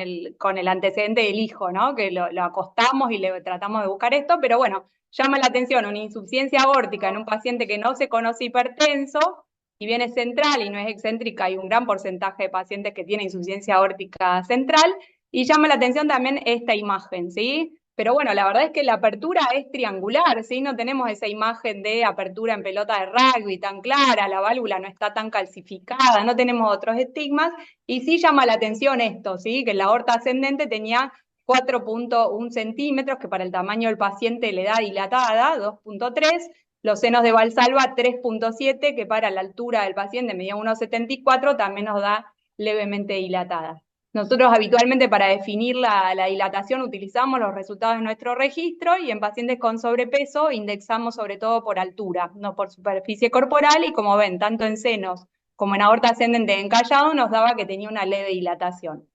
el antecedente del hijo, ¿no? Que lo acostamos y le tratamos de buscar esto, pero bueno, llama la atención una insuficiencia aórtica en un paciente que no se conoce hipertenso, si bien es central y no es excéntrica, hay un gran porcentaje de pacientes que tienen insuficiencia aórtica central, y llama la atención también esta imagen, ¿sí? Pero bueno, la verdad es que la apertura es triangular, ¿sí? No tenemos esa imagen de apertura en pelota de rugby tan clara, la válvula no está tan calcificada, no tenemos otros estigmas, y sí llama la atención esto, ¿sí? Que la aorta ascendente tenía 4.1 centímetros, que para el tamaño del paciente le da dilatada, 2.3, los senos de Valsalva 3.7, que para la altura del paciente medía 1.74, también nos da levemente dilatada. Nosotros habitualmente para definir la dilatación utilizamos los resultados de nuestro registro y en pacientes con sobrepeso indexamos sobre todo por altura, no por superficie corporal, y como ven, tanto en senos como en aorta ascendente encallado nos daba que tenía una leve dilatación.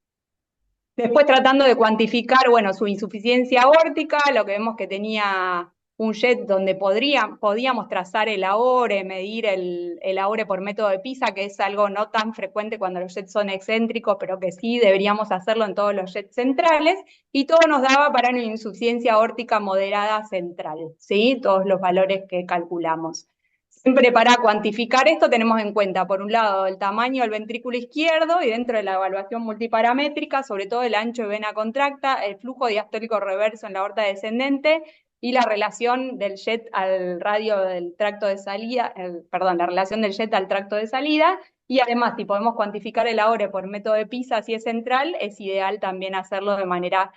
Después tratando de cuantificar, bueno, su insuficiencia aórtica, lo que vemos que tenía un jet donde podíamos trazar el AORE, medir el AORE por método de PISA, que es algo no tan frecuente cuando los jets son excéntricos, pero que sí deberíamos hacerlo en todos los jets centrales, y todo nos daba para una insuficiencia aórtica moderada central, ¿sí? Todos los valores que calculamos. Siempre para cuantificar esto tenemos en cuenta, por un lado, el tamaño del ventrículo izquierdo y dentro de la evaluación multiparamétrica, sobre todo el ancho de vena contracta, el flujo diastólico reverso en la aorta descendente y la relación del jet al radio del tracto de salida, la relación del jet al tracto de salida, y además si podemos cuantificar el AORE por método de PISA, si es central, es ideal también hacerlo de manera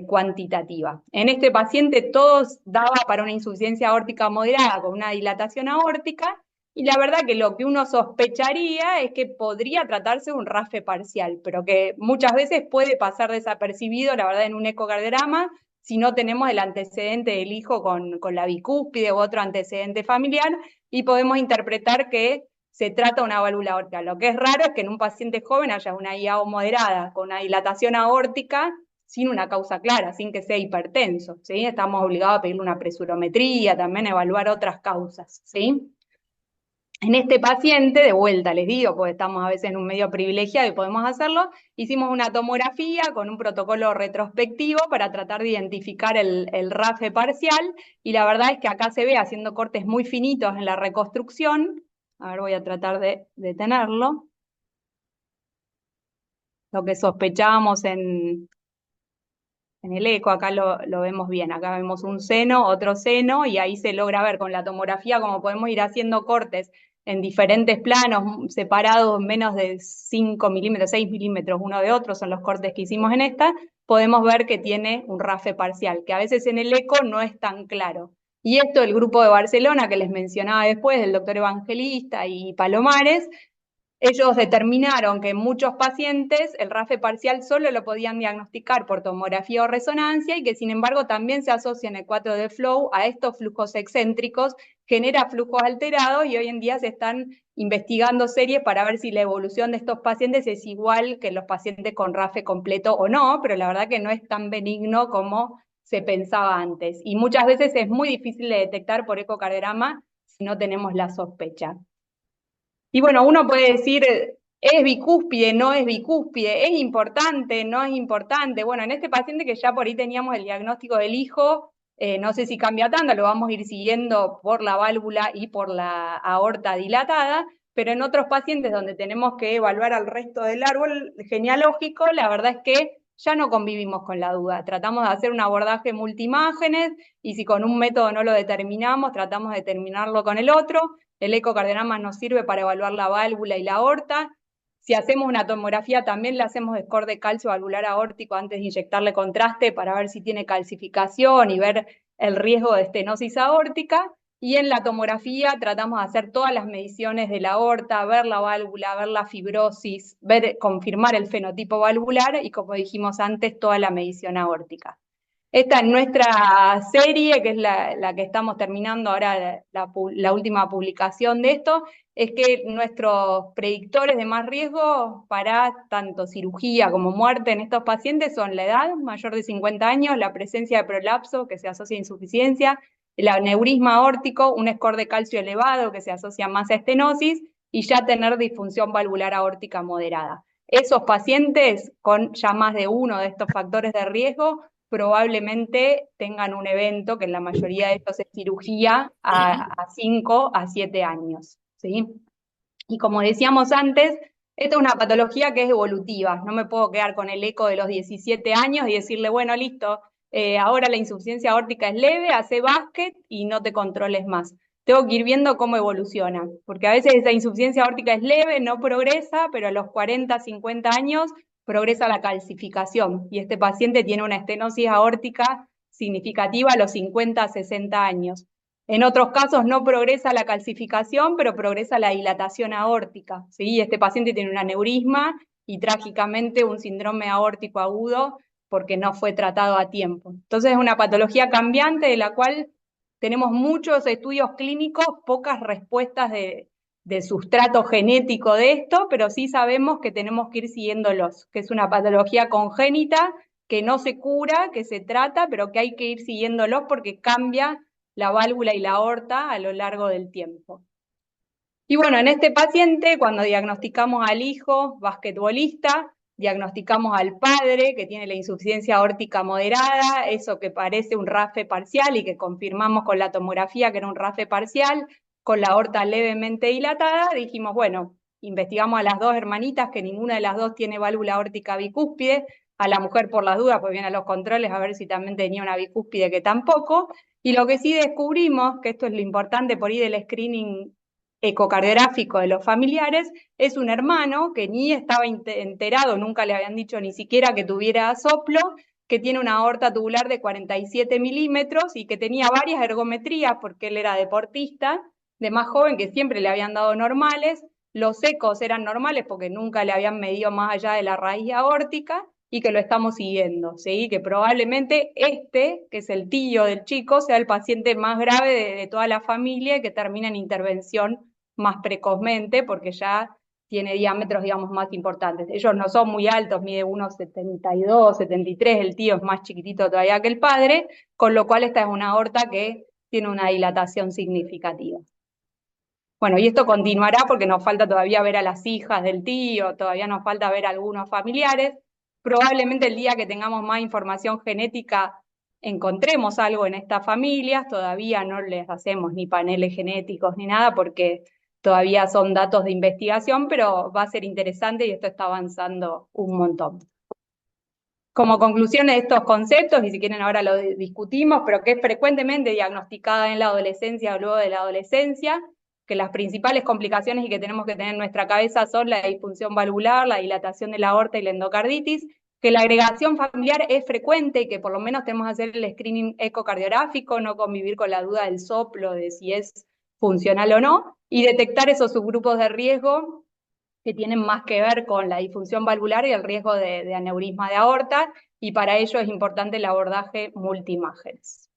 cuantitativa. En este paciente todos daba para una insuficiencia aórtica moderada con una dilatación aórtica, y la verdad que lo que uno sospecharía es que podría tratarse de un RAFE parcial, pero que muchas veces puede pasar desapercibido, la verdad, en un ecocardiograma, si no tenemos el antecedente del hijo con la bicúspide u otro antecedente familiar, y podemos interpretar que se trata de una válvula aórtica. Lo que es raro es que en un paciente joven haya una IAO moderada con una dilatación aórtica sin una causa clara, sin que sea hipertenso, ¿sí? Estamos obligados a pedirle una presurometría, también evaluar otras causas, ¿sí? En este paciente, de vuelta les digo, porque estamos a veces en un medio privilegiado y podemos hacerlo, hicimos una tomografía con un protocolo retrospectivo para tratar de identificar el RAFE parcial, y la verdad es que acá se ve haciendo cortes muy finitos en la reconstrucción. A ver, voy a tratar de detenerlo. lo que sospechábamos en el eco. Acá lo vemos bien, acá vemos un seno, otro seno, y ahí se logra ver con la tomografía como podemos ir haciendo cortes en diferentes planos, separados menos de 5 milímetros, 6 milímetros uno de otro, son los cortes que hicimos en esta, podemos ver que tiene un RAFE parcial, que a veces en el eco no es tan claro. Y esto el grupo de Barcelona, que les mencionaba después, del doctor Evangelista y Palomares, ellos determinaron que en muchos pacientes el RAFE parcial solo lo podían diagnosticar por tomografía o resonancia y que sin embargo también se asocia en el 4D Flow a estos flujos excéntricos, genera flujos alterados y hoy en día se están investigando series para ver si la evolución de estos pacientes es igual que los pacientes con RAFE completo o no, pero la verdad que no es tan benigno como se pensaba antes. Y muchas veces es muy difícil de detectar por ecocardiograma si no tenemos la sospecha. Y bueno, uno puede decir, ¿es bicúspide, no es bicúspide? ¿Es importante, no es importante? Bueno, en este paciente que ya por ahí teníamos el diagnóstico del hijo, no sé si cambia tanto, lo vamos a ir siguiendo por la válvula y por la aorta dilatada, pero en otros pacientes donde tenemos que evaluar al resto del árbol genealógico, la verdad es que ya no convivimos con la duda. Tratamos de hacer un abordaje multimágenes y si con un método no lo determinamos, tratamos de determinarlo con el otro. El ecocardiograma nos sirve para evaluar la válvula y la aorta. Si hacemos una tomografía, también le hacemos score de calcio valvular aórtico antes de inyectarle contraste para ver si tiene calcificación y ver el riesgo de estenosis aórtica. Y en la tomografía tratamos de hacer todas las mediciones de la aorta, ver la válvula, ver la fibrosis, confirmar el fenotipo valvular y, como dijimos antes, toda la medición aórtica. Esta es nuestra serie, que es la que estamos terminando ahora, la última publicación de esto, es que nuestros predictores de más riesgo para tanto cirugía como muerte en estos pacientes son la edad, mayor de 50 años, la presencia de prolapso, que se asocia a insuficiencia, el aneurisma aórtico, un score de calcio elevado, que se asocia más a estenosis, y ya tener disfunción valvular aórtica moderada. Esos pacientes con ya más de uno de estos factores de riesgo probablemente tengan un evento, que en la mayoría de estos es cirugía, a 5 a 7 años. ¿Sí? Y como decíamos antes, esta es una patología que es evolutiva. No me puedo quedar con el eco de los 17 años y decirle, bueno, listo, ahora la insuficiencia aórtica es leve, hace básquet y no te controles más. Tengo que ir viendo cómo evoluciona, porque a veces esa insuficiencia aórtica es leve, no progresa, pero a los 40, 50 años progresa la calcificación y este paciente tiene una estenosis aórtica significativa a los 50, 60 años. En otros casos no progresa la calcificación, pero progresa la dilatación aórtica, ¿sí? Este paciente tiene un aneurisma y trágicamente un síndrome aórtico agudo porque no fue tratado a tiempo. Entonces es una patología cambiante de la cual tenemos muchos estudios clínicos, pocas respuestas de sustrato genético de esto, pero sí sabemos que tenemos que ir siguiéndolos, que es una patología congénita, que no se cura, que se trata, pero que hay que ir siguiéndolos porque cambia la válvula y la aorta a lo largo del tiempo. Y bueno, en este paciente, cuando diagnosticamos al hijo basquetbolista, diagnosticamos al padre que tiene la insuficiencia aórtica moderada, eso que parece un RAFE parcial y que confirmamos con la tomografía que era un RAFE parcial, con la aorta levemente dilatada, dijimos, bueno, investigamos a las dos hermanitas, que ninguna de las dos tiene válvula aórtica bicúspide, a la mujer por las dudas, pues viene a los controles a ver si también tenía una bicúspide, que tampoco, y lo que sí descubrimos, que esto es lo importante por ahí del screening ecocardiográfico de los familiares, es un hermano que ni estaba enterado, nunca le habían dicho ni siquiera que tuviera soplo, que tiene una aorta tubular de 47 milímetros y que tenía varias ergometrías porque él era deportista, de más joven, que siempre le habían dado normales, los ecos eran normales porque nunca le habían medido más allá de la raíz aórtica y que lo estamos siguiendo, ¿sí? Que probablemente este, que es el tío del chico, sea el paciente más grave de toda la familia y que termina en intervención más precozmente porque ya tiene diámetros, digamos, más importantes. Ellos no son muy altos, mide 1,72, 73, el tío es más chiquitito todavía que el padre, con lo cual esta es una aorta que tiene una dilatación significativa. Bueno, y esto continuará porque nos falta todavía ver a las hijas del tío, todavía nos falta ver a algunos familiares. Probablemente el día que tengamos más información genética encontremos algo en estas familias, todavía no les hacemos ni paneles genéticos ni nada porque todavía son datos de investigación, pero va a ser interesante y esto está avanzando un montón. Como conclusión de estos conceptos, y si quieren ahora lo discutimos, pero que es frecuentemente diagnosticada en la adolescencia o luego de la adolescencia, que las principales complicaciones y que tenemos que tener en nuestra cabeza son la disfunción valvular, la dilatación de la aorta y la endocarditis, que la agregación familiar es frecuente y que por lo menos tenemos que hacer el screening ecocardiográfico, no convivir con la duda del soplo, de si es funcional o no, y detectar esos subgrupos de riesgo que tienen más que ver con la disfunción valvular y el riesgo de aneurisma de aorta, y para ello es importante el abordaje multiimágenes.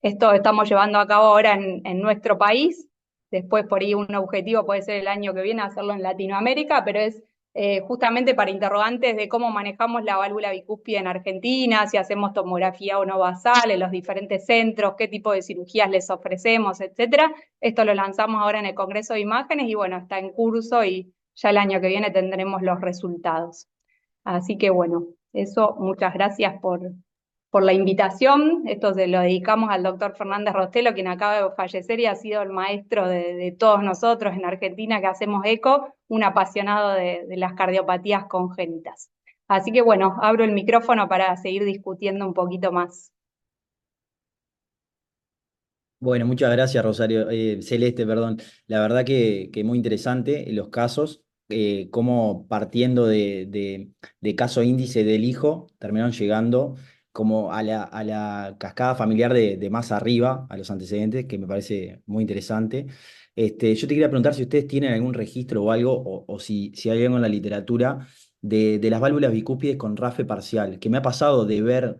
Esto estamos llevando a cabo ahora en nuestro país, después por ahí un objetivo puede ser el año que viene hacerlo en Latinoamérica, pero es justamente para interrogantes de cómo manejamos la válvula bicúspide en Argentina, si hacemos tomografía o no basal en los diferentes centros, qué tipo de cirugías les ofrecemos, etcétera. Esto lo lanzamos ahora en el Congreso de Imágenes y bueno, está en curso y ya el año que viene tendremos los resultados. Así que bueno, eso, muchas gracias por la invitación. Esto se lo dedicamos al doctor Fernández Rostelo, quien acaba de fallecer y ha sido el maestro de todos nosotros en Argentina que hacemos eco, un apasionado de las cardiopatías congénitas. Así que bueno, abro el micrófono para seguir discutiendo un poquito más. Bueno, muchas gracias, Rosario, Celeste, perdón. La verdad que muy interesante los casos, cómo partiendo de caso índice del hijo, terminaron llegando como a la cascada familiar de más arriba, a los antecedentes, que me parece muy interesante. Yo te quería preguntar si ustedes tienen algún registro o algo, o si hay algo en la literatura de las válvulas bicúspides con RAFE parcial, que me ha pasado de ver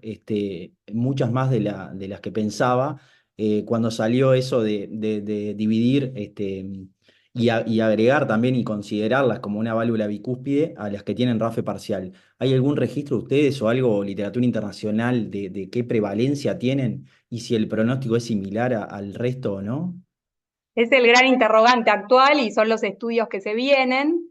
muchas más de las que pensaba cuando salió eso de dividir y agregar también y considerarlas como una válvula bicúspide a las que tienen RAFE parcial. ¿Hay algún registro de ustedes o algo, literatura internacional, de qué prevalencia tienen y si el pronóstico es similar al resto o no? Es el gran interrogante actual y son los estudios que se vienen.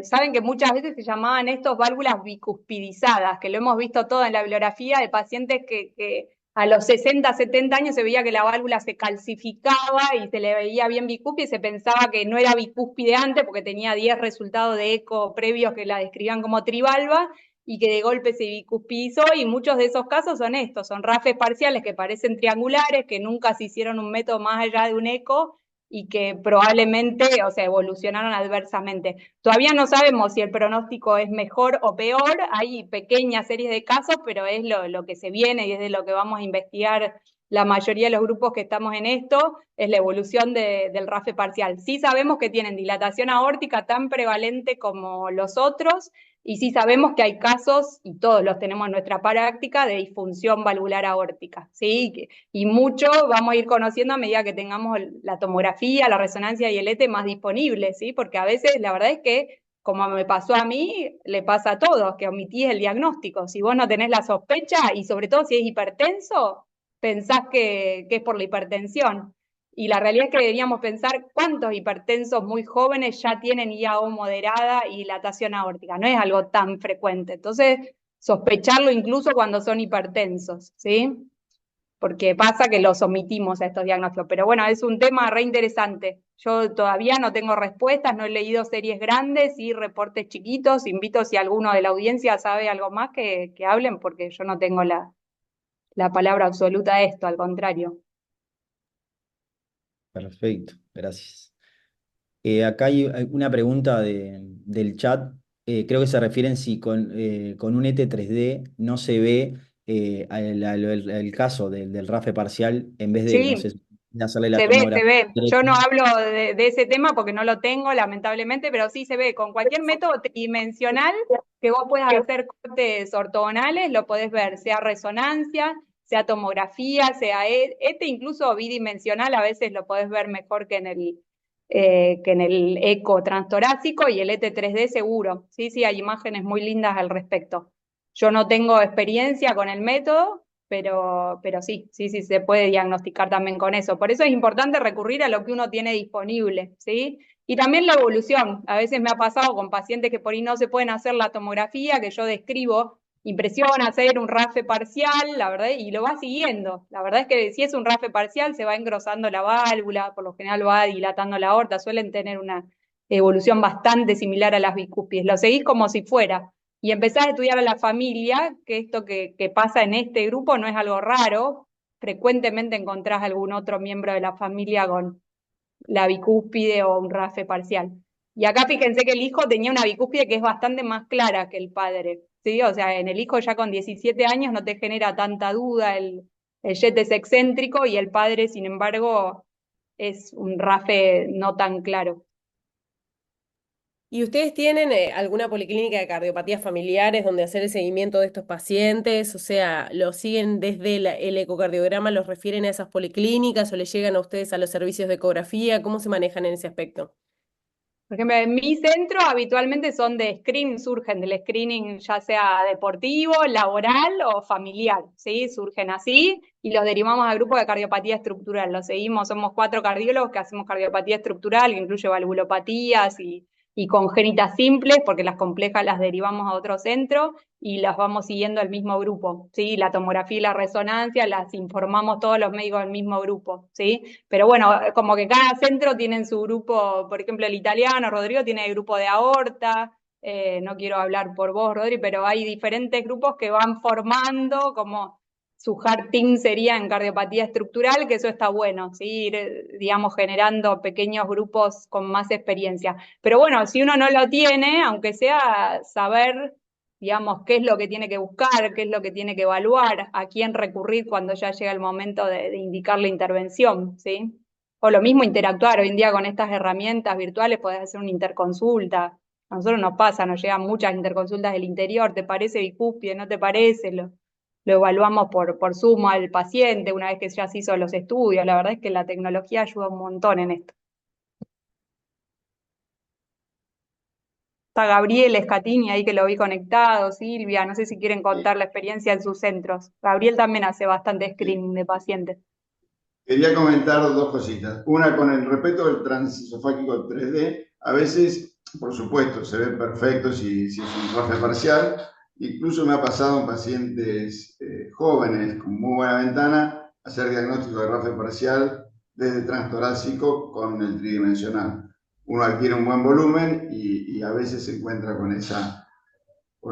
Saben que muchas veces se llamaban estos válvulas bicuspidizadas, que lo hemos visto todo en la bibliografía de pacientes que a los 60, 70 años se veía que la válvula se calcificaba y se le veía bien bicúspide y se pensaba que no era bicúspide antes porque tenía 10 resultados de eco previos que la describían como trivalva y que de golpe se bicuspidizó, y muchos de esos casos son estos, son RAFes parciales que parecen triangulares, que nunca se hicieron un método más allá de un eco y que probablemente, o sea, evolucionaron adversamente. Todavía no sabemos si el pronóstico es mejor o peor, hay pequeñas series de casos, pero es lo que se viene y es de lo que vamos a investigar la mayoría de los grupos que estamos en esto, es la evolución del RAFE parcial. Sí sabemos que tienen dilatación aórtica tan prevalente como los otros, y sí sabemos que hay casos, y todos los tenemos en nuestra práctica, de disfunción valvular aórtica, ¿sí? Y mucho vamos a ir conociendo a medida que tengamos la tomografía, la resonancia y el ET más disponibles, ¿sí? Porque a veces la verdad es que, como me pasó a mí, le pasa a todos, que omitís el diagnóstico. Si vos no tenés la sospecha, y sobre todo si es hipertenso, pensás que es por la hipertensión. Y la realidad es que deberíamos pensar cuántos hipertensos muy jóvenes ya tienen IAO moderada y dilatación aórtica. No es algo tan frecuente. Entonces, sospecharlo incluso cuando son hipertensos, ¿sí? Porque pasa que los omitimos a estos diagnósticos. Pero bueno, es un tema re interesante. Yo todavía no tengo respuestas, no he leído series grandes y reportes chiquitos. Invito si alguno de la audiencia sabe algo más que hablen, porque yo no tengo la palabra absoluta de esto, al contrario. Perfecto, gracias. Acá hay una pregunta del chat. Creo que se refieren si con un ET 3D no se ve el caso del RAFE parcial en vez de, no Sí, sé, de hacerle la se ve, se tomografía ve. Yo no directa. hablo de ese tema porque no lo tengo, lamentablemente, pero sí se ve. Con cualquier método tridimensional que vos puedas hacer cortes ortogonales, lo podés ver, sea resonancia, sea tomografía, sea ET, incluso bidimensional, a veces lo podés ver mejor que en el eco transtorácico, y el ET 3D seguro. Sí, sí, hay imágenes muy lindas al respecto. Yo no tengo experiencia con el método, pero sí, sí, sí se puede diagnosticar también con eso. Por eso es importante recurrir a lo que uno tiene disponible, ¿sí? Y también la evolución. A veces me ha pasado con pacientes que por ahí no se pueden hacer la tomografía, que yo describo impresiona hacer un RAFE parcial, la verdad, y lo va siguiendo. La verdad es que si es un RAFE parcial se va engrosando la válvula, por lo general va dilatando la aorta, suelen tener una evolución bastante similar a las bicúspides. Lo seguís como si fuera. Y empezás a estudiar a la familia, que esto que pasa en este grupo no es algo raro. Frecuentemente encontrás algún otro miembro de la familia con la bicúspide o un RAFE parcial. Y acá fíjense que el hijo tenía una bicúspide que es bastante más clara que el padre, ¿sí? O sea, en el hijo ya con 17 años no te genera tanta duda, el jet es excéntrico y el padre, sin embargo, es un RAFE no tan claro. ¿Y ustedes tienen alguna policlínica de cardiopatías familiares donde hacer el seguimiento de estos pacientes? O sea, ¿los siguen desde el ecocardiograma, los refieren a esas policlínicas o les llegan a ustedes a los servicios de ecografía? ¿Cómo se manejan en ese aspecto? Por ejemplo, en mi centro habitualmente son de screening, surgen del screening ya sea deportivo, laboral o familiar, ¿sí? Surgen así y los derivamos al grupo de cardiopatía estructural. Los seguimos, somos 4 cardiólogos que hacemos cardiopatía estructural, que incluye valvulopatías y congénitas simples, porque las complejas las derivamos a otro centro y las vamos siguiendo el mismo grupo, ¿sí? La tomografía y la resonancia las informamos todos los médicos del mismo grupo, ¿sí? Pero bueno, como que cada centro tiene su grupo, por ejemplo, el italiano, Rodrigo, tiene el grupo de aorta, no quiero hablar por vos, Rodri, pero hay diferentes grupos que van formando, como su hard team sería en cardiopatía estructural, que eso está bueno, ¿sí? Ir, digamos, generando pequeños grupos con más experiencia. Pero bueno, si uno no lo tiene, aunque sea saber, digamos, qué es lo que tiene que buscar, qué es lo que tiene que evaluar, a quién recurrir cuando ya llega el momento de indicar la intervención, ¿sí? O lo mismo interactuar hoy en día con estas herramientas virtuales, podés hacer una interconsulta. A nosotros nos pasa, nos llegan muchas interconsultas del interior, ¿te parece bicúspide? ¿No te parece? Lo evaluamos por Zoom al paciente una vez que ya se hizo los estudios. La verdad es que la tecnología ayuda un montón en esto. Está Gabriel Escatini ahí que lo vi conectado, Silvia, no sé si quieren contar la experiencia en sus centros. Gabriel también hace bastante screening de pacientes. Quería comentar dos cositas. Una, con el respecto del transesofágico 3D, a veces, por supuesto, se ve perfecto si es un RAFE parcial. Incluso me ha pasado en pacientes jóvenes con muy buena ventana hacer diagnóstico de RAFE parcial desde transtorácico con el tridimensional. Uno adquiere un buen volumen y a veces se encuentra con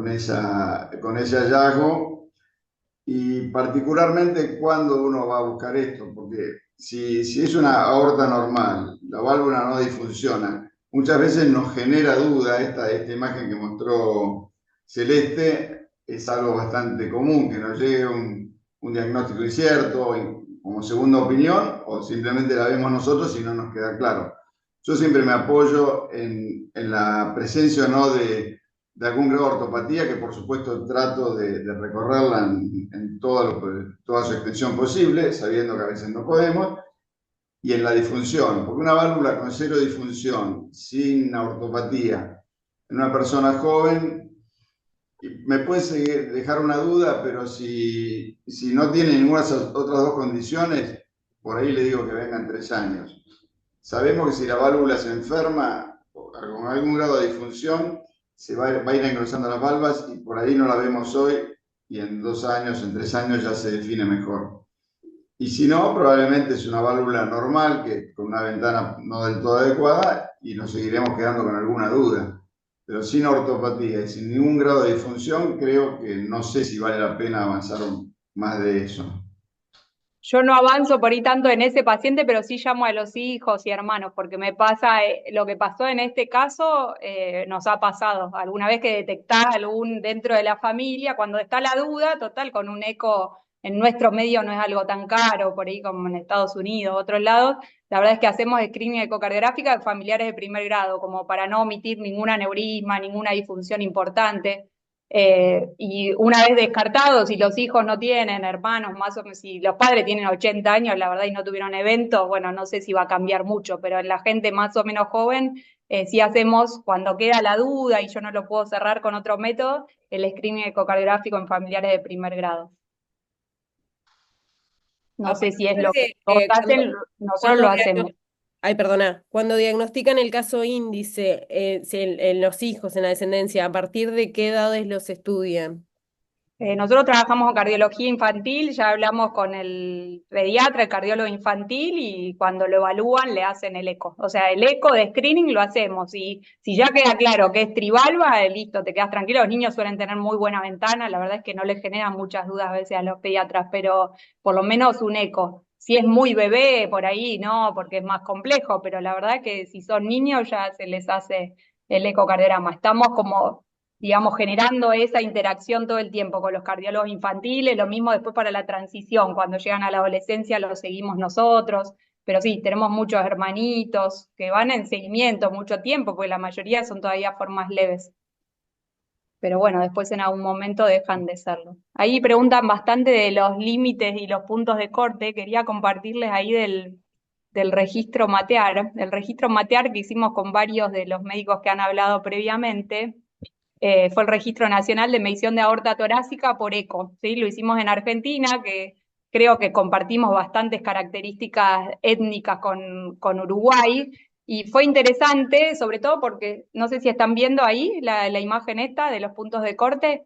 ese hallazgo. Y particularmente cuando uno va a buscar esto, porque si es una aorta normal, la válvula no disfunciona, muchas veces nos genera duda esta imagen que mostró Celeste, es algo bastante común, que nos llegue un diagnóstico incierto como segunda opinión, o simplemente la vemos nosotros y no nos queda claro. Yo siempre me apoyo en la presencia o no de algún grado de ortopatía, que por supuesto trato de recorrerla en toda su extensión posible, sabiendo que a veces no podemos, y en la disfunción, porque una válvula con cero disfunción, sin ortopatía, en una persona joven, me puede dejar una duda, pero si no tiene ninguna de esas otras dos condiciones, por ahí le digo que vengan 3 años. Sabemos que si la válvula se enferma con algún grado de disfunción, se va a ir engrosando las valvas y por ahí no la vemos hoy y en 2 años, en 3 años ya se define mejor. Y si no, probablemente es una válvula normal, que con una ventana no del todo adecuada y nos seguiremos quedando con alguna duda. Pero sin ortopatía y sin ningún grado de disfunción, creo que no sé si vale la pena avanzar más de eso. Yo no avanzo por ahí tanto en ese paciente, pero sí llamo a los hijos y hermanos, porque me pasa lo que pasó en este caso, nos ha pasado. Alguna vez que detectás algún dentro de la familia, cuando está la duda, total, con un eco en nuestro medio no es algo tan caro, por ahí como en Estados Unidos, otros lados. La verdad es que hacemos screening ecocardiográfica de familiares de primer grado, como para no omitir ningún aneurisma, ninguna disfunción importante. Y una vez descartados, si los hijos no tienen hermanos, más o menos, si los padres tienen 80 años, la verdad, y no tuvieron eventos, bueno, no sé si va a cambiar mucho, pero en la gente más o menos joven, sí hacemos, cuando queda la duda y yo no lo puedo cerrar con otro método, el screening ecocardiográfico en familiares de primer grado. No sé si es lo que todos hacen, nosotros lo hacemos. Ay, perdona, cuando diagnostican el caso índice en los hijos, en la descendencia, ¿a partir de qué edades los estudian? Nosotros trabajamos con cardiología infantil, ya hablamos con el pediatra, el cardiólogo infantil, y cuando lo evalúan le hacen el eco. O sea, el eco de screening lo hacemos, y si ya queda claro que es trivalva, listo, te quedas tranquilo. Los niños suelen tener muy buena ventana, la verdad es que no les generan muchas dudas a veces a los pediatras, pero por lo menos un eco. Si es muy bebé, por ahí no, porque es más complejo, pero la verdad es que si son niños ya se les hace el ecocardiograma. Estamos como, digamos, generando esa interacción todo el tiempo con los cardiólogos infantiles, lo mismo después para la transición, cuando llegan a la adolescencia lo seguimos nosotros, pero sí, tenemos muchos hermanitos que van en seguimiento mucho tiempo, porque la mayoría son todavía formas leves. Pero bueno, después en algún momento dejan de serlo. Ahí preguntan bastante de los límites y los puntos de corte. Quería compartirles ahí del registro MATEAR. El registro MATEAR que hicimos con varios de los médicos que han hablado previamente, fue el Registro Nacional de Medición de Aorta Torácica por ECO, ¿sí? Lo hicimos en Argentina, que creo que compartimos bastantes características étnicas con Uruguay, y fue interesante, sobre todo porque, no sé si están viendo ahí la imagen esta de los puntos de corte.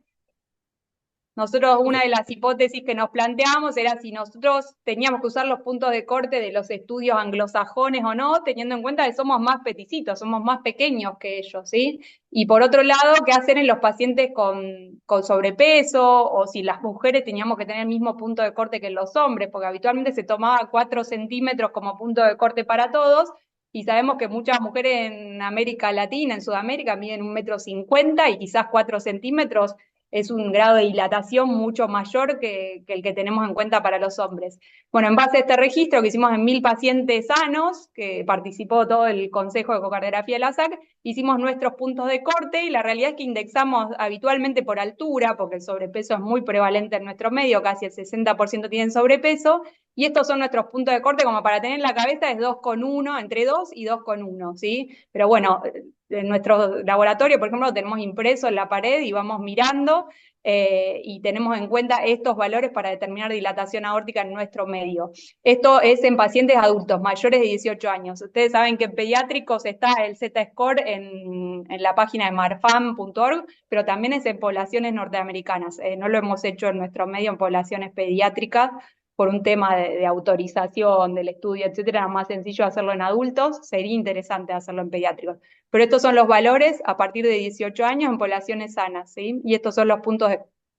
Nosotros, una de las hipótesis que nos planteamos era si nosotros teníamos que usar los puntos de corte de los estudios anglosajones o no, teniendo en cuenta que somos más peticitos, somos más pequeños que ellos, ¿sí? Y por otro lado, ¿qué hacer en los pacientes con sobrepeso? O si las mujeres teníamos que tener el mismo punto de corte que los hombres, porque habitualmente se tomaba 4 centímetros como punto de corte para todos, y sabemos que muchas mujeres en América Latina, en Sudamérica, miden 1,50 m y quizás 4 centímetros es un grado de dilatación mucho mayor que el que tenemos en cuenta para los hombres. Bueno, en base a este registro que hicimos en 1.000 pacientes sanos, que participó todo el Consejo de Ecocardiografía de la SAC, hicimos nuestros puntos de corte, y la realidad es que indexamos habitualmente por altura, porque el sobrepeso es muy prevalente en nuestro medio, casi el 60% tienen sobrepeso, y estos son nuestros puntos de corte, como para tener en la cabeza es 2,1, entre 2 y 2,1, ¿sí? Pero bueno, en nuestro laboratorio, por ejemplo, lo tenemos impreso en la pared y vamos mirando, y tenemos en cuenta estos valores para determinar dilatación aórtica en nuestro medio. Esto es en pacientes adultos mayores de 18 años. Ustedes saben que en pediátricos está el Z-score en la página de marfam.org, pero también es en poblaciones norteamericanas. No lo hemos hecho en nuestro medio en poblaciones pediátricas, por un tema de autorización del estudio, etcétera. Es más sencillo hacerlo en adultos, sería interesante hacerlo en pediátricos. Pero estos son los valores a partir de 18 años en poblaciones sanas, ¿sí? Y estos son los puntos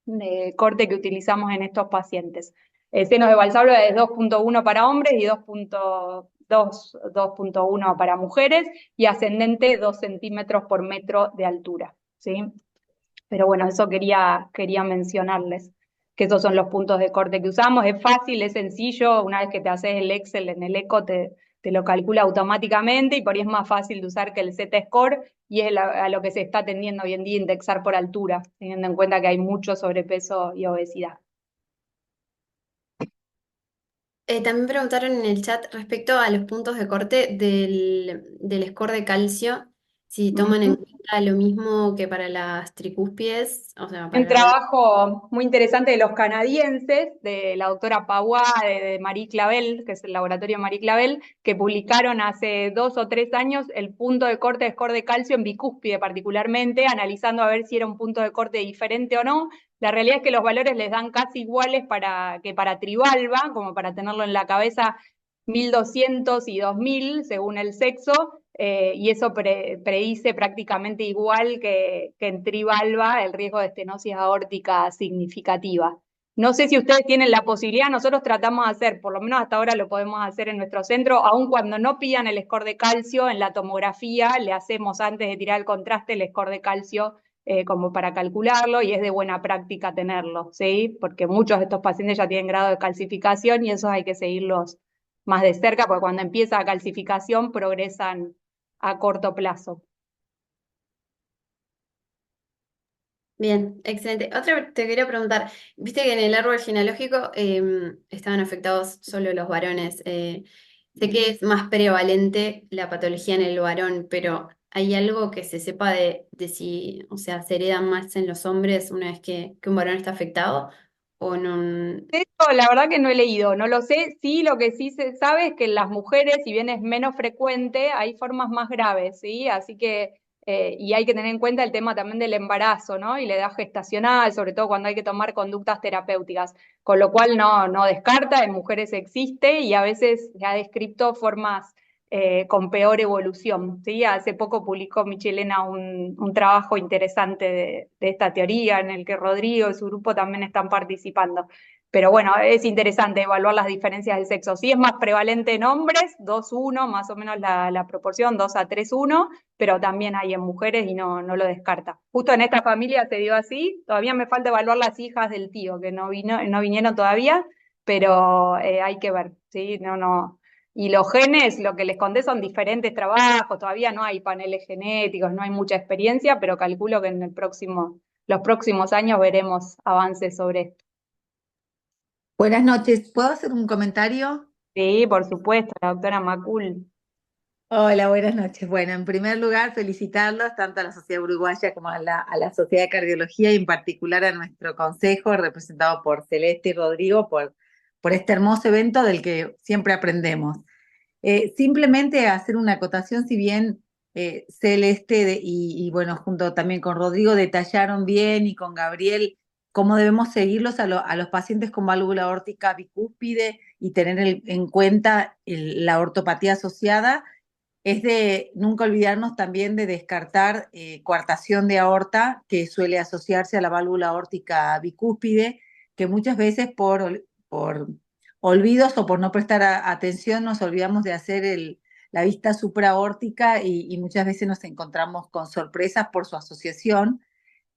de corte que utilizamos en estos pacientes. El seno de Valsalva es 2,1 para hombres y 2,1 para mujeres, y ascendente 2 centímetros por metro de altura, ¿sí? Pero bueno, eso quería mencionarles, que esos son los puntos de corte que usamos. Es fácil, es sencillo, una vez que te haces el Excel en el ECO te lo calcula automáticamente, y por ahí es más fácil de usar que el Z-score, y es a lo que se está tendiendo hoy en día, indexar por altura, teniendo en cuenta que hay mucho sobrepeso y obesidad. También preguntaron en el chat respecto a los puntos de corte del score de calcio, si toman en cuenta lo mismo que para las tricúspides, o sea, para Un la válvula. trabajo muy interesante de los canadienses, de la doctora Pawá, de Marie Clavel, que es el laboratorio Marie Clavel, que publicaron hace 2 o 3 años el punto de corte de score de calcio en bicúspide particularmente, analizando a ver si era un punto de corte diferente o no. La realidad es que los valores les dan casi iguales que para trivalva, como para tenerlo en la cabeza, 1.200 y 2.000 según el sexo, y eso predice prácticamente igual que en trivalva el riesgo de estenosis aórtica significativa. No sé si ustedes tienen la posibilidad, nosotros tratamos de hacer, por lo menos hasta ahora lo podemos hacer en nuestro centro, aun cuando no pidan el score de calcio, en la tomografía le hacemos antes de tirar el contraste el score de calcio, como para calcularlo, y es de buena práctica tenerlo, ¿sí? Porque muchos de estos pacientes ya tienen grado de calcificación, y esos hay que seguirlos más de cerca, porque cuando empieza la calcificación progresan a corto plazo. Bien, excelente. Otra te quería preguntar, viste que en el árbol genealógico estaban afectados solo los varones. Sé que es más prevalente la patología en el varón, pero ¿hay algo que se sepa de si, o sea, se hereda más en los hombres una vez que un varón está afectado? ¿O no? Esto la verdad que no he leído, no lo sé. Sí, lo que sí se sabe es que en las mujeres, si bien es menos frecuente, hay formas más graves, ¿sí? Así que y hay que tener en cuenta el tema también del embarazo, ¿no? Y la edad gestacional, sobre todo cuando hay que tomar conductas terapéuticas, con lo cual no descarta, en mujeres existe y a veces ha descrito formas con peor evolución, ¿sí? Hace poco publicó Michelena un trabajo interesante de esta teoría en el que Rodrigo y su grupo también están participando. Pero bueno, es interesante evaluar las diferencias de sexo. Sí es más prevalente en hombres, 2-1, más o menos la proporción, 2-3-1, pero también hay en mujeres y no lo descarta. Justo en esta familia se dio así, todavía me falta evaluar las hijas del tío, que no vinieron todavía, pero hay que ver, ¿sí? No. Y los genes, lo que les conté son diferentes trabajos, todavía no hay paneles genéticos, no hay mucha experiencia, pero calculo que en los próximos años veremos avances sobre esto. Buenas noches, ¿puedo hacer un comentario? Sí, por supuesto, la doctora Macul. Hola, buenas noches. Bueno, en primer lugar, felicitarlos tanto a la Sociedad Uruguaya como a la Sociedad de Cardiología y en particular a nuestro consejo, representado por Celeste y Rodrigo, por este hermoso evento del que siempre aprendemos. Simplemente hacer una acotación, si bien Celeste y bueno, junto también con Rodrigo detallaron bien y con Gabriel cómo debemos seguirlos a los pacientes con válvula aórtica bicúspide y tener en cuenta la ortopatía asociada, es de nunca olvidarnos también de descartar coartación de aorta, que suele asociarse a la válvula aórtica bicúspide, que muchas veces por olvidos o por no prestar atención nos olvidamos de hacer la vista supraórtica y muchas veces nos encontramos con sorpresas por su asociación.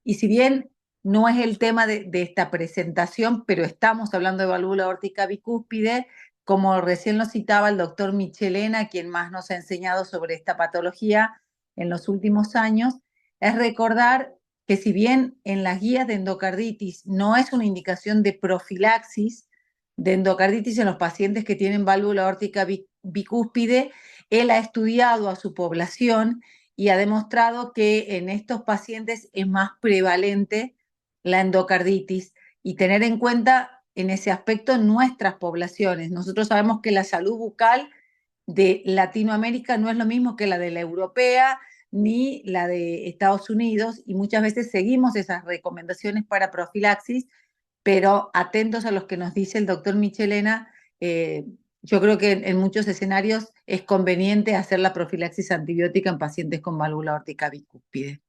Y si bien no es el tema de esta presentación, pero estamos hablando de válvula aórtica bicúspide, como recién lo citaba el doctor Michelena, quien más nos ha enseñado sobre esta patología en los últimos años, es recordar que si bien en las guías de endocarditis no es una indicación de profilaxis de endocarditis en los pacientes que tienen válvula aórtica bicúspide, él ha estudiado a su población y ha demostrado que en estos pacientes es más prevalente la endocarditis y tener en cuenta en ese aspecto nuestras poblaciones. Nosotros sabemos que la salud bucal de Latinoamérica no es lo mismo que la de la europea ni la de Estados Unidos y muchas veces seguimos esas recomendaciones para profilaxis, pero atentos a los que nos dice el doctor Michelena, yo creo que en muchos escenarios es conveniente hacer la profilaxis antibiótica en pacientes con válvula aórtica bicúspide.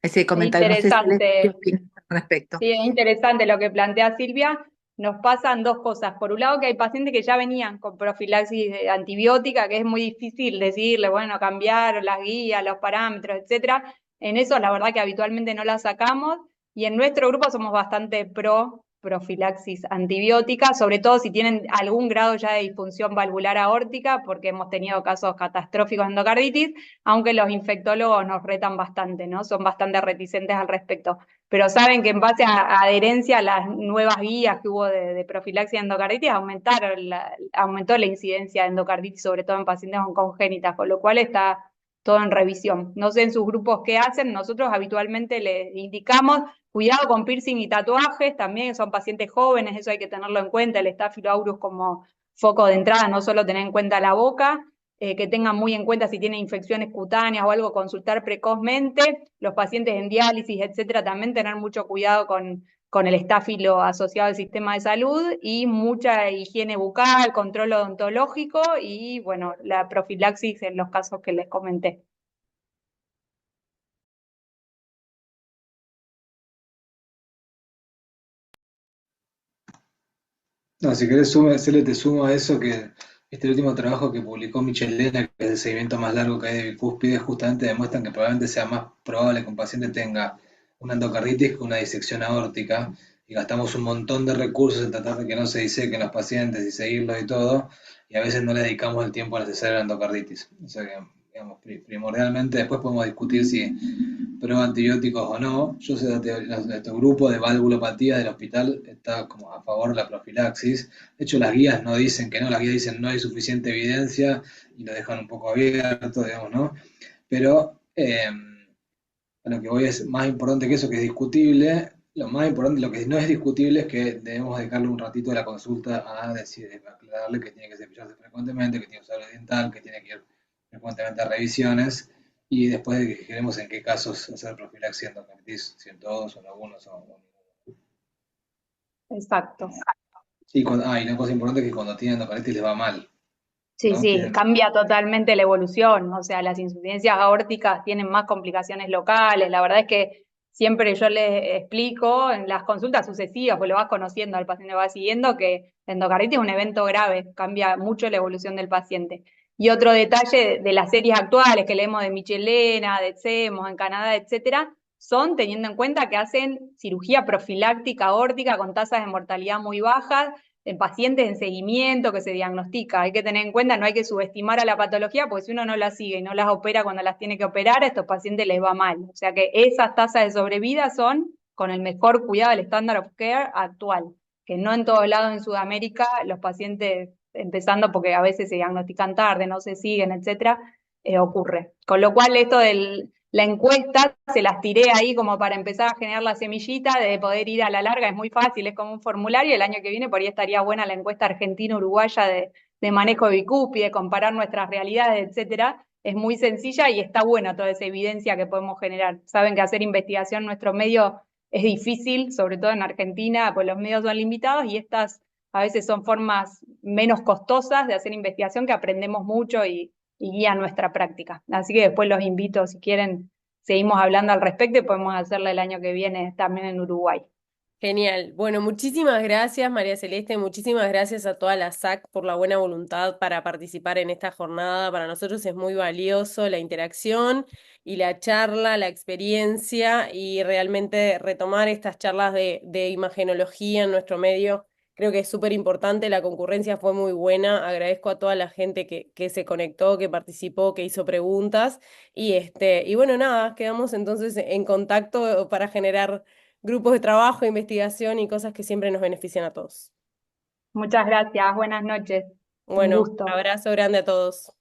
Ese comentario, no sé si qué Interesante. opinas al respecto. Sí, es interesante lo que plantea Silvia. Nos pasan dos cosas. Por un lado, que hay pacientes que ya venían con profilaxis antibiótica, que es muy difícil decirle, bueno, cambiar las guías, los parámetros, etcétera. En eso, la verdad que habitualmente no la sacamos. Y en nuestro grupo somos bastante pro profilaxis antibiótica, sobre todo si tienen algún grado ya de disfunción valvular aórtica, porque hemos tenido casos catastróficos de endocarditis, aunque los infectólogos nos retan bastante, ¿no? Son bastante reticentes al respecto, pero saben que en base a adherencia a las nuevas guías que hubo de profilaxia de endocarditis, aumentó la incidencia de endocarditis, sobre todo en pacientes con congénitas, con lo cual está todo en revisión. No sé en sus grupos qué hacen, nosotros habitualmente les indicamos cuidado con piercing y tatuajes, también son pacientes jóvenes, eso hay que tenerlo en cuenta, el Staphylo aureus como foco de entrada, no solo tener en cuenta la boca, que tengan muy en cuenta si tienen infecciones cutáneas o algo, consultar precozmente, los pacientes en diálisis, etcétera, también tener mucho cuidado con el estáfilo asociado al sistema de salud y mucha higiene bucal, control odontológico y, bueno, la profilaxis en los casos que les comenté. No, si querés, te sumo a eso que este último trabajo que publicó Michelena, que es el seguimiento más largo que hay de bicúspide, justamente demuestran que probablemente sea más probable que un paciente tenga una endocarditis que una disección aórtica, y gastamos un montón de recursos en tratar de que no se disequen los pacientes y seguirlos y todo, y a veces no le dedicamos el tiempo necesario a la endocarditis. O sea que, digamos, primordialmente después podemos discutir si prueba antibióticos o no. Yo sé de nuestro grupo de valvulopatía del hospital está como a favor de la profilaxis. De hecho, las guías no dicen que no, las guías dicen no hay suficiente evidencia y lo dejan un poco abierto, digamos, ¿no? Pero a lo que voy es más importante que eso, que es discutible. Lo más importante, lo que no es discutible es que debemos dedicarle un ratito de la consulta a decir, aclararle que tiene que cepillarse frecuentemente, que tiene que usar el dental, que tiene que ir frecuentemente a revisiones y después queremos en qué casos hacer profilaxis endocardititis, si en todos o en algunos o ninguno. Exacto. Y y una cosa importante es que cuando tienen endocarditis les va mal, Sí, ¿no? sí, cambia totalmente la evolución, o sea, las insuficiencias aórticas tienen más complicaciones locales, la verdad es que siempre yo les explico en las consultas sucesivas, pues lo vas conociendo al paciente, lo vas siguiendo, que la endocarditis es un evento grave, cambia mucho la evolución del paciente. Y otro detalle de las series actuales que leemos de Michelena, de Tsemos, en Canadá, etcétera, son teniendo en cuenta que hacen cirugía profiláctica aórtica con tasas de mortalidad muy bajas, en pacientes en seguimiento que se diagnostica. Hay que tener en cuenta, no hay que subestimar a la patología, porque si uno no la sigue y no las opera cuando las tiene que operar, a estos pacientes les va mal. O sea que esas tasas de sobrevida son con el mejor cuidado del estándar of care actual, que no en todos lados en Sudamérica los pacientes, empezando porque a veces se diagnostican tarde, no se siguen, etcétera, ocurre. Con lo cual esto la encuesta se las tiré ahí como para empezar a generar la semillita de poder ir a la larga, es muy fácil, es como un formulario, el año que viene por ahí estaría buena la encuesta argentina-uruguaya de manejo de bicuspide, de comparar nuestras realidades, etcétera, es muy sencilla y está buena toda esa evidencia que podemos generar. Saben que hacer investigación en nuestro medio es difícil, sobre todo en Argentina, pues los medios son limitados y estas a veces son formas menos costosas de hacer investigación que aprendemos mucho y guía nuestra práctica. Así que después los invito, si quieren, seguimos hablando al respecto y podemos hacerla el año que viene también en Uruguay. Genial. Bueno, muchísimas gracias, María Celeste. Muchísimas gracias a toda la SAC por la buena voluntad para participar en esta jornada. Para nosotros es muy valioso la interacción y la charla, la experiencia y realmente retomar estas charlas de imagenología en nuestro medio. Creo que es súper importante. La concurrencia fue muy buena. Agradezco a toda la gente que se conectó, que participó, que hizo preguntas. Y bueno, nada, quedamos entonces en contacto para generar grupos de trabajo, investigación y cosas que siempre nos benefician a todos. Muchas gracias, buenas noches, un Bueno, gusto. abrazo grande a todos.